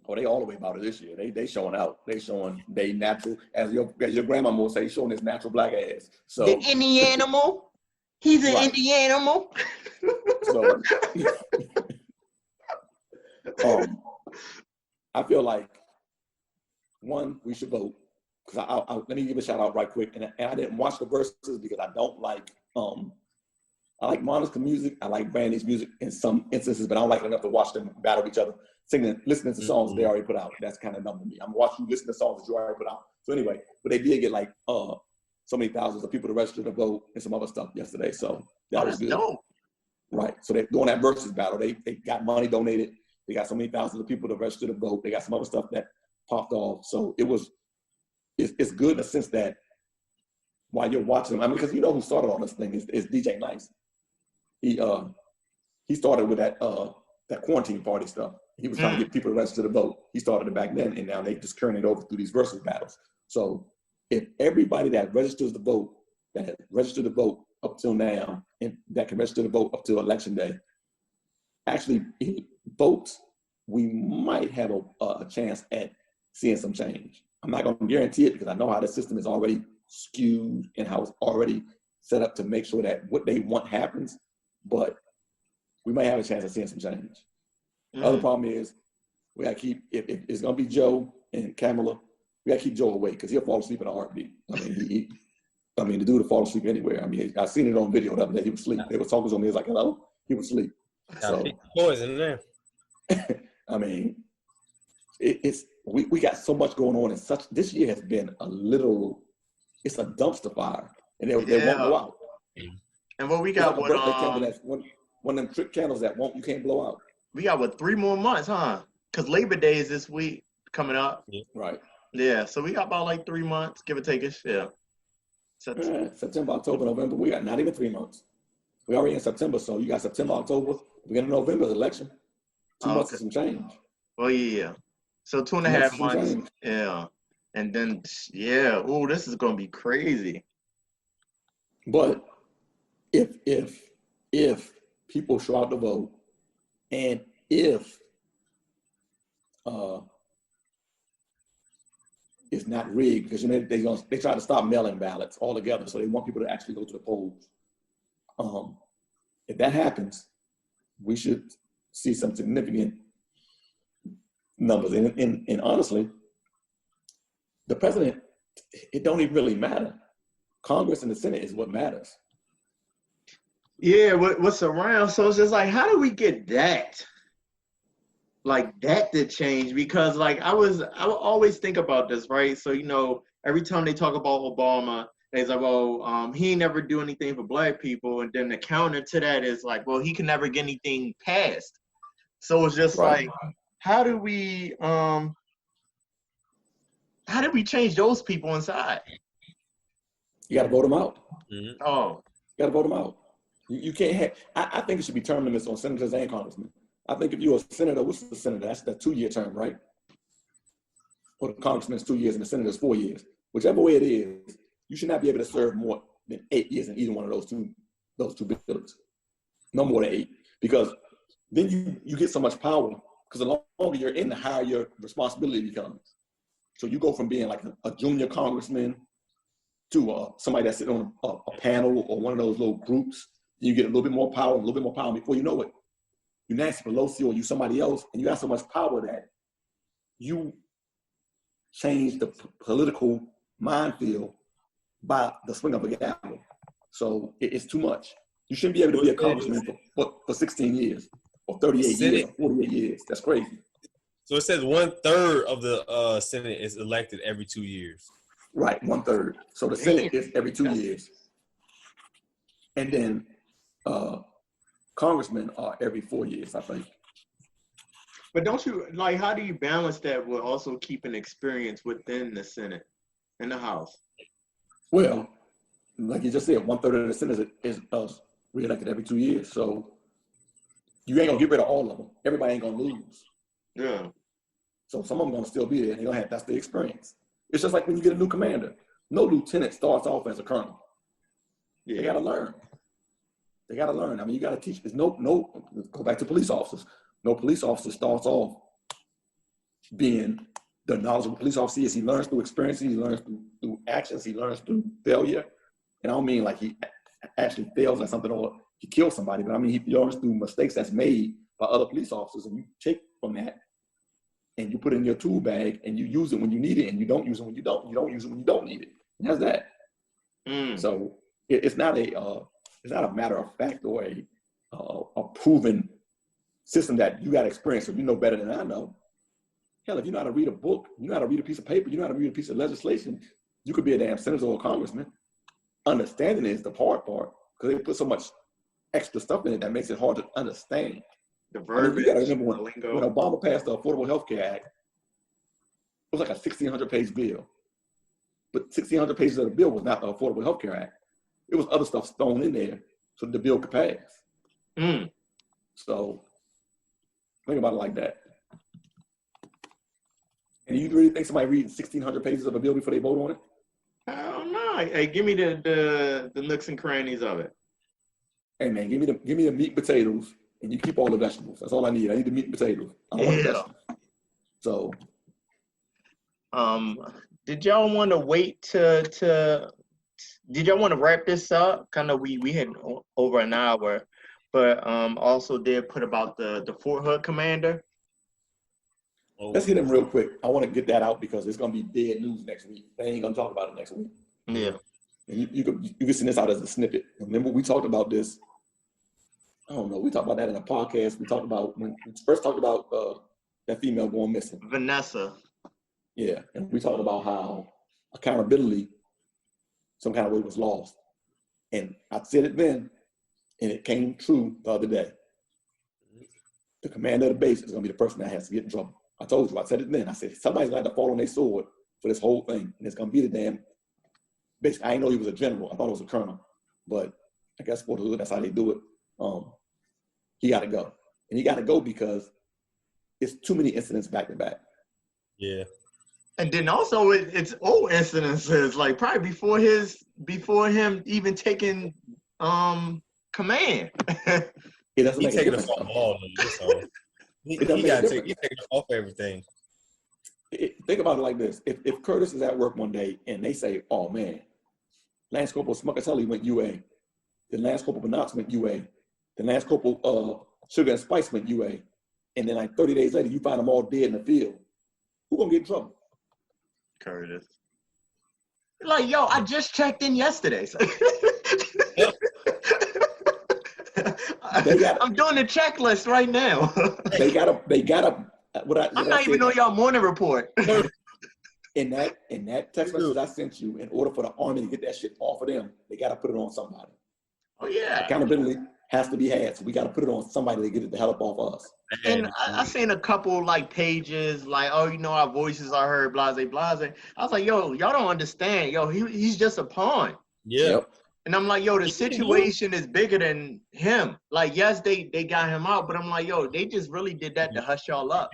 S4: Oh, they all the way about it this year. They showing out. They showing they natural, as your grandma would say, showing this natural black ass. So
S2: the Indian animal. He's an Indian animal.
S4: So I feel like, one, we should vote. Because let me give a shout out right quick. And I didn't watch the verses because I don't like, I like Monica music. I like Brandy's music in some instances, but I don't like it enough to watch them battle each other, listening to songs they already put out. That's kind of dumb to me. I'm watching you listen to songs that you already put out. So anyway, but they did get like so many thousands of people to register to vote and some other stuff yesterday. So that was good. Dope. Right. So they're doing that versus battle. They got money donated. They got so many thousands of people to register to vote. They got some other stuff that popped off. So it's good in the sense that while you're watching them, I mean, because you know who started all this thing is DJ Nice. He started with that quarantine party stuff. He was trying to get people to register to vote. He started it back then, and now they just turn it over through these versus battles. So if everybody that registers to vote, that has registered to vote up till now, and that can register to vote up till election day, actually votes, we might have a chance at seeing some change. I'm not going to guarantee it because I know how the system is already skewed and how it's already set up to make sure that what they want happens, but we might have a chance of seeing some change. The other problem is we got to keep, if it's going to be Joe and Kamala, we got to keep Joe away because he'll fall asleep in a heartbeat. I mean, the dude will fall asleep anywhere. I mean, I seen it on video the other day. He was asleep. They were talking to him. He was like, hello? He was asleep. So,
S5: poison there.
S4: I mean, we got so much going on, and this year has been it's a dumpster fire, and they won't go out.
S2: And what we got,
S4: one of them trick candles that you can't blow out.
S2: We got 3 more months, huh? Because Labor Day is this week coming up.
S5: Yeah.
S4: Right.
S2: Yeah, so we got about like 3 months, give or take a shit.
S4: September, October, November. We got not even 3 months. We already in September, so you got September, October, beginning of November's election. 2 months is some change.
S2: Well, yeah. So 2.5 months. Yeah. And then, this is going to be crazy.
S4: But if people show out to vote, and if it's not rigged, because they try to stop mail-in ballots altogether, so they want people to actually go to the polls. If that happens, we should see some significant numbers. And honestly, the president, it don't even really matter. Congress and the Senate is what matters.
S2: Yeah, what's around? So it's just like, how do we get that? Like that to change? Because like I would always think about this, right? So every time they talk about Obama, it's like, well, he ain't never do anything for Black people, and then the counter to that is like, well, he can never get anything passed. So it's just like, how do we change those people inside?
S4: You got to vote them out.
S5: Mm-hmm.
S2: Oh,
S4: you got to vote them out. You can't have. I think it should be term limits on senators and congressmen. I think if you're a senator, what's the senator? That's the 2-year term, right? Or the congressman's 2 years and the senator's 4 years. Whichever way it is, you should not be able to serve more than 8 years in either one of those two buildings. No more than 8, because then you get so much power. Because the longer you're in, the higher your responsibility becomes. So you go from being like a junior congressman to somebody that's sitting on a panel or one of those little groups. You get a little bit more power, and before you know it, you Nancy Pelosi or you somebody else, and you got so much power that you change the political minefield by the swing of a gavel. So it's too much. You shouldn't be able to be a congressman for 16 years or 38 years or 48 years. That's crazy.
S5: So it says 1/3 of the Senate is elected every 2 years.
S4: Right, 1/3. So the Senate is every 2 years. And then congressmen are every 4 years, I think.
S2: But don't you, like, how do you balance that with also keeping experience within the Senate and the House?
S4: Well, like you just said, 1/3 of the Senate is reelected every 2 years. So you ain't gonna get rid of all of them. Everybody ain't gonna lose.
S2: Yeah.
S4: So some of them gonna still be there, and they're gonna have, that's the experience. It's just like when you get a new commander. No lieutenant starts off as a colonel.
S2: Yeah.
S4: They gotta learn. I mean, you gotta teach. There's no, go back to police officers. No police officer starts off being the knowledgeable police officer is. He learns through experiences, he learns through actions, he learns through failure. And I don't mean like he actually fails at something or he kills somebody, but I mean he learns through mistakes that's made by other police officers, and you take from that and you put it in your tool bag and you use it when you need it, and you don't use it when you don't. You don't use it when you don't need it. And that's that. So it's not a matter of fact or a proven system that you got experience, so you know better than I know. Hell, if you know how to read a book, you know how to read a piece of paper, you know how to read a piece of legislation, you could be a damn senator or a congressman. Understanding is the hard part, because they put so much extra stuff in it that makes it hard to understand.
S2: The verbiage,
S4: you gotta remember when Obama passed the Affordable Health Care Act, it was like a 1,600-page bill. But 1,600 pages of the bill was not the Affordable Health Care Act. It was other stuff thrown in there so the bill could pass. So think about it like that. And you really think somebody reading 1,600 pages of a bill before they vote on it?
S2: I don't know. Hey, give me the nooks and crannies of it.
S4: Hey man, give me the meat and potatoes, and you keep all the vegetables. That's all I need. I need the meat and potatoes. I don't want the vegetables. So,
S2: did y'all want to wait to? Did y'all want to wrap this up? Kind of, we had over an hour, but also did put about the Fort Hood commander.
S4: Let's hit him real quick. I want to get that out because it's gonna be dead news next week. They ain't gonna talk about it next week.
S2: Yeah.
S4: And you can send this out as a snippet. Remember we talked about this. I don't know. We talked about that in a podcast. We talked about when we first talked about that female going missing.
S2: Vanessa.
S4: Yeah, and we talked about how accountability, some kind of way, was lost. And I said it then, and it came true the other day. The commander of the base is gonna be the person that has to get in trouble. I told you, I said it then. I said, somebody's going to have to fall on their sword for this whole thing. And it's going to be the damn, basically, I didn't know he was a general. I thought it was a colonel. But I guess for the hood, that's how they do it. He got to go. And he got to go because it's too many incidents back to back.
S5: Yeah. And
S2: then also it's old incidences, like probably before him even taking command.
S4: It doesn't make
S5: taking
S4: a difference.
S5: He got to take off everything.
S4: Think about it like this. If Curtis is at work one day and they say, oh man, Lance Corporal Smuckatelli went UA, then Lance Corporal Knox went UA, then Lance Corporal Sugar and Spice went UA, and then like 30 days later you find them all dead in the field, who gonna get in trouble?
S2: Curtis. Like, yo, I just checked in yesterday. I'm doing the checklist right now.
S4: They gotta.
S2: I'm not even on y'all morning report.
S4: In that text message I sent you, in order for the Army to get that shit off of them, they gotta put it on somebody.
S2: Oh yeah.
S4: Accountability has to be had, so we gotta put it on somebody to get it the hell up off of us.
S2: And I seen a couple like pages like, oh, you know, our voices are heard, blase, blase. I was like, yo, y'all don't understand. Yo, he's just a pawn.
S5: Yeah.
S4: Yep.
S2: And I'm like, yo, the situation is bigger than him. Like, yes, they got him out, but I'm like, yo, they just really did that to hush y'all up.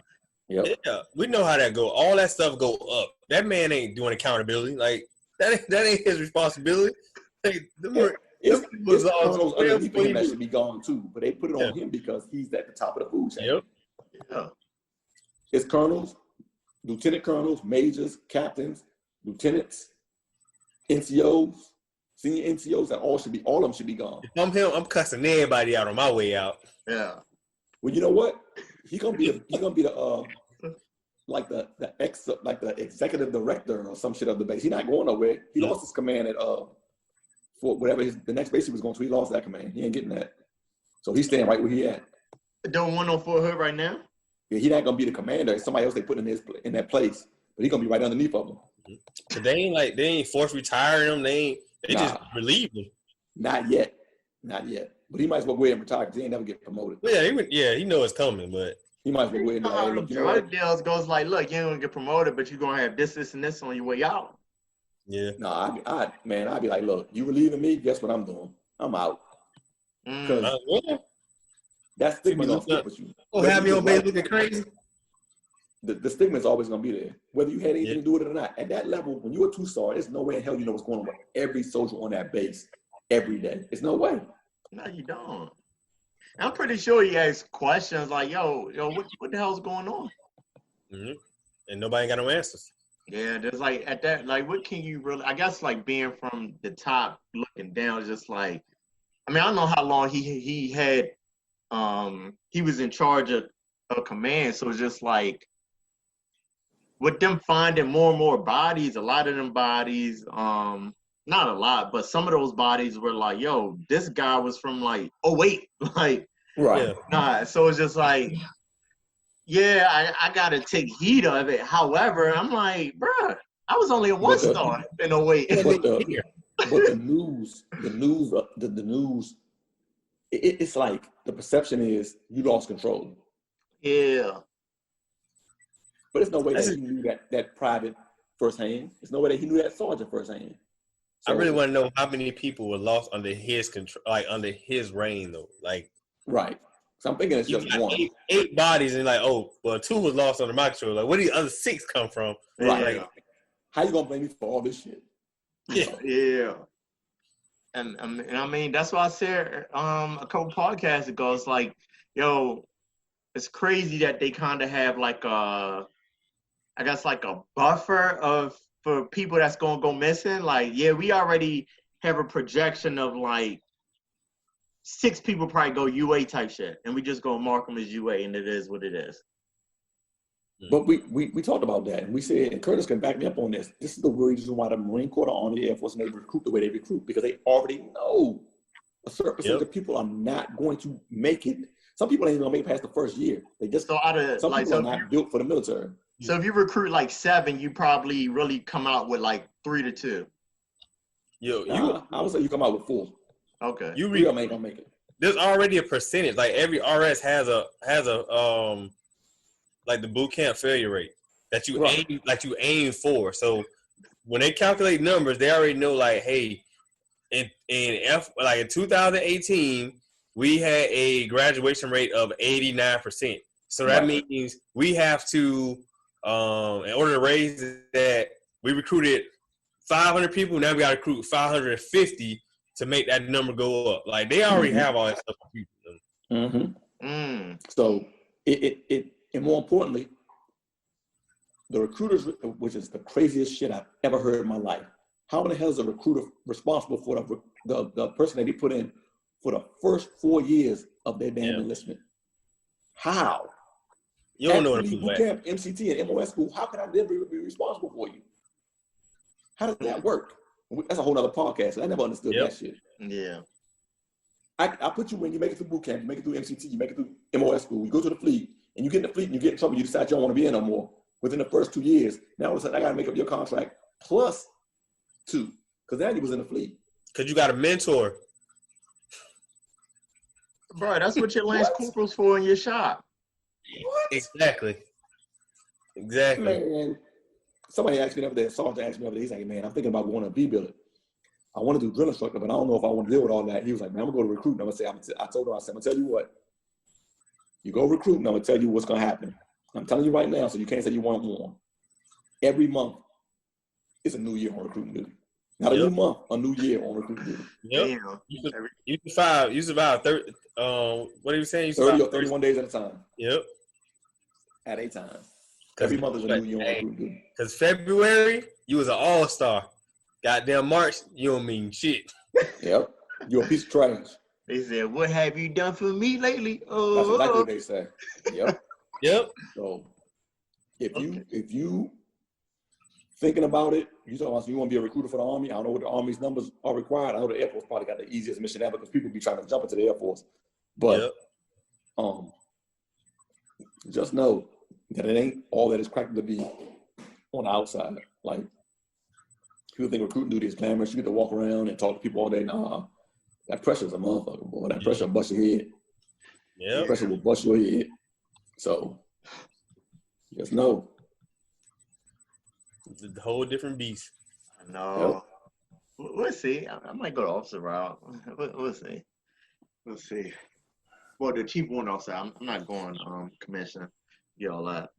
S4: Yep.
S5: Yeah, we know how that go. All that stuff go up. That man ain't doing accountability. Like that ain't his responsibility. Like,
S4: It's colonels underneath him that should be gone too, but they put it on him because he's at the top of the food chain.
S5: Yep.
S2: Yeah.
S4: It's colonels, lieutenant colonels, majors, captains, lieutenants, NCOs, senior NCOs, that all of them should be gone.
S5: If I'm him, I'm cussing everybody out on my way out.
S2: Yeah.
S4: Well, you know what? He's gonna be the like the executive director or some shit of the base. He's not going nowhere. He lost his command at for whatever the next base he was going to. He lost that command. He ain't getting that. So he's staying right where he at.
S2: Don't want no Fort Hood right now.
S4: Yeah, he's not gonna be the commander. It's somebody else they put in that place, but he's gonna be right underneath of him.
S5: But they ain't forced retiring him. They just relieved him.
S4: Not yet. But he might as well go ahead and retire because he ain't never get promoted.
S5: Well, yeah, he know it's coming, but
S4: he might as well go ahead and
S2: hey, look, drug deals goes like, look, you ain't gonna get promoted, but you're gonna have this, and this on your way out.
S5: Yeah.
S4: No, I'd be like, look, you relieving me? Guess what I'm doing? I'm out. Because that stigma gonna stick with you.
S5: Oh, have me on base looking crazy.
S4: The stigma is always gonna be there, whether you had anything to do with it or not. At that level, when you're a 2-star, there's no way in hell you know what's going on with every soldier on that base every day. There's no way.
S2: No, you don't. I'm pretty sure he asks questions like, yo, what the hell's going on?
S5: Mm-hmm. And nobody got no answers.
S2: Yeah, there's like at that, like, what can you really? I guess like being from the top looking down is just like, I mean, I don't know how long he had, he was in charge of command, so it's just like, with them finding more and more bodies, a lot of them bodies, not a lot, but some of those bodies were like, yo, this guy was from like, oh wait, like,
S4: right.
S2: Nah, so it's just like, yeah, I gotta take heed of it. However, I'm like, bruh, I was only a 1-star in a way.
S4: But the news, it's like the perception is you lost control.
S2: Yeah.
S4: But there's no way that he knew that private firsthand. There's no way that he knew that sergeant firsthand. So,
S5: I really want to know how many people were lost under his control, like under his reign, though. Like,
S4: right. So I'm thinking it's just one.
S5: Eight bodies, and like, oh, well, 2 was lost under my control. Like, where did the other 6 come from?
S4: Right.
S5: Like,
S4: how you gonna blame me for all this shit?
S2: Yeah. And I mean, that's why I said a couple podcasts ago, it's like, yo, it's crazy that they kind of have like I guess like a buffer for people that's gonna go missing. Like, yeah, we already have a projection of like 6 people probably go UA type shit, and we just gonna mark them as UA, and it is what it is.
S4: But we talked about that, and we said, and Curtis can back me up on this. This is the reason why the Marine Corps, the Army, the Air Force, and they recruit the way they recruit, because they already know a certain percentage of people are not going to make it. Some people ain't even gonna make it past the first year. They just some people are not built for the military.
S2: So if you recruit like 7, you probably really come out with like 3 to 2.
S5: I
S4: would say you come out with 4.
S2: Okay.
S4: You really ain't gonna make it.
S5: There's already a percentage. Like every RS has a like the boot camp failure rate that you aim for. So when they calculate numbers, they already know like, hey, in 2018, we had a graduation rate of 89%. So that means we have to, in order to raise that, we recruited 500 people. Now we got to recruit 550 to make that number go up. Like they already have all that stuff.
S4: So and more importantly, the recruiters, which is the craziest shit I've ever heard in my life. How in the hell is a recruiter responsible for the person that they put in for the first 4 years of their damn enlistment? How?
S5: You don't know what
S4: boot camp, MCT, and MOS school. How can I then be responsible for you? How does that work? That's a whole other podcast. I never understood that shit.
S2: Yeah.
S4: I put you in, you make it through boot camp, you make it through MCT, you make it through MOS school, you go to the fleet, and you get in the fleet and you get in trouble, you decide you don't want to be in no more. Within the first 2 years, now all of a sudden I got to make up your contract plus 2, because now you was in the fleet.
S5: Because you got a mentor.
S2: Bro, that's what your Lance Corporal's for in your shop.
S4: What?
S5: Exactly.
S4: Man, somebody asked me the other day, a sergeant asked me the other day, he's like, man, I'm thinking about going to B billet. I want to do drill instructor, but I don't know if I want to deal with all that. He was like, man, I'm gonna go to recruiting. I told him, I said, I'm gonna tell you what. You go recruiting, I'm gonna tell you what's gonna happen. I'm telling you right now, so you can't say you want more. Every month is a new year on recruiting duty. Not a new month, a new year on recruiting duty.
S5: Yep. You survive 30. What are you saying? You
S4: 30 or 31 days at a time.
S5: Yep.
S4: At a time. Every month is a new year on recruiting duty.
S5: Because February, you was an all-star. Goddamn March, you don't mean shit.
S4: Yep. You're a piece of trash.
S2: They said, "What have you done for me lately?" Oh,
S4: that's exactly what they say. Yep.
S5: Yep.
S4: So if you thinking about it, you want to be a recruiter for the Army. I don't know what the Army's numbers are required. I know the Air Force probably got the easiest mission ever because people be trying to jump into the Air Force. But just know that it ain't all that it's cracked to be on the outside. Like, people think recruiting duty is glamorous. You get to walk around and talk to people all day. Nah, that pressure's a motherfucker, boy. That pressure will bust your head. Yeah. That pressure will bust your head. So, just know.
S5: It's a whole different beast.
S2: No. Yep. We'll see. I might go to officer route. We'll see. We'll see. Well, the chief warrant officer, I'm not going commissioner. Get all that.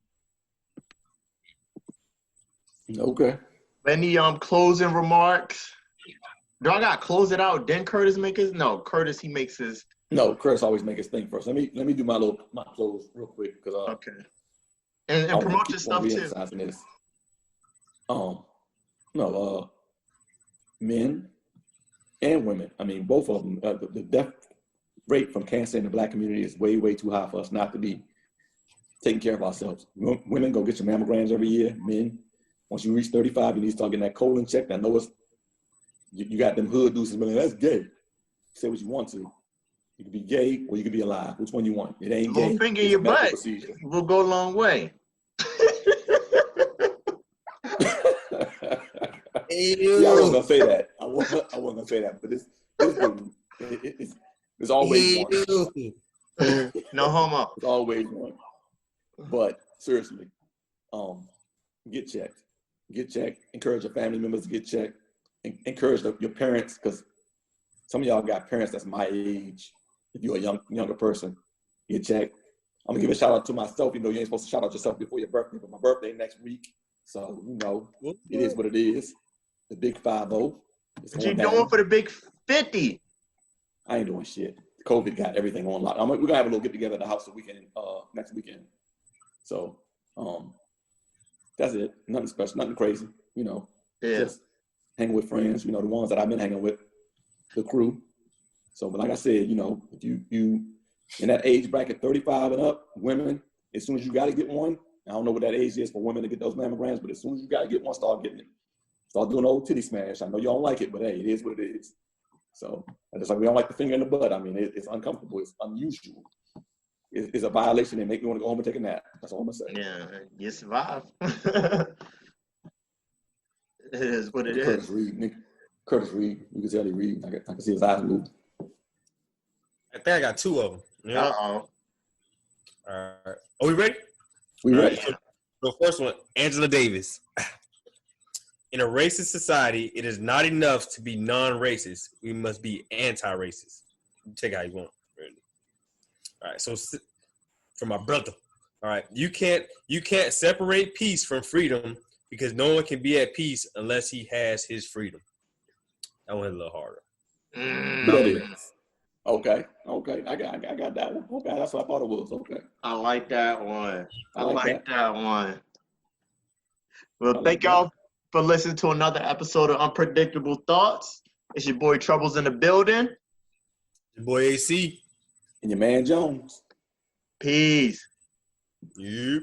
S4: Okay.
S2: Any closing remarks? Do I got to close it out? Then Curtis make his? No, Curtis, he makes his.
S4: No, Curtis always make his thing first. Let me do my close real quick because
S2: okay. And promote your stuff too.
S4: This. Men and women. I mean, both of them. The death rate from cancer in the Black community is way, way too high for us not to be taking care of ourselves. Women, go get your mammograms every year. Men, once you reach 35, you need to start getting that colon checked. I know it's you got them hood dudes like, that's gay. Say what you want to. You can be gay or you can be alive. Which one you want? It ain't gay.
S2: Little finger in your butt will go a long way.
S4: Yeah, I wasn't gonna say that. I wasn't gonna say that, but it's always one.
S2: No homo.
S4: It's always one. But seriously, get checked. Get checked. Encourage your family members to get checked. Encourage your parents, because some of y'all got parents that's my age. If you're a younger person, get checked. I'm gonna give a shout out to myself. You know, you ain't supposed to shout out yourself before your birthday, but my birthday next week. So, you know, it is what it is. The big 5-0.
S2: What you doing for the big 50?
S4: I ain't doing shit. COVID got everything on lock. We're gonna have a little get together at the house the weekend, next weekend. So, that's it. Nothing special, nothing crazy. You know, just hang with friends. You know, the ones that I've been hanging with, the crew. So, but like I said, you know, if you in that age bracket, 35 and up, women, as soon as you got to get one. I don't know what that age is for women to get those mammograms, but as soon as you got to get one, start getting it. Start doing old titty smash. I know you don't like it, but hey, it is what it is. So, just like we don't like the finger in the butt. I mean, it's uncomfortable. It's unusual. It's a violation. They make me want to go home and take a nap. That's all I'm going to say.
S2: Yeah, you survive. It is what it
S4: Curtis
S2: is.
S4: Curtis Reed. You can tell he read. I can see his eyes move.
S5: I think I got two of them. Yeah.
S2: Uh-oh.
S5: All right. Are we ready?
S4: We ready?
S5: Right. So the first one, Angela Davis. In a racist society, it is not enough to be non-racist. We must be anti-racist. Take it how you want. All right. So for my brother, all right, you can't separate peace from freedom because no one can be at peace unless he has his freedom. That one hit a little harder.
S4: Okay. I got that one. Okay, that's what I thought it was. Okay.
S2: I like that one. I like that one. Well,
S4: like
S2: thank y'all for listening to another episode of Unpredictable Thoughts. It's your boy Troubles in the building.
S5: Your boy AC.
S4: And your man Jones.
S2: Peace.
S5: Yep.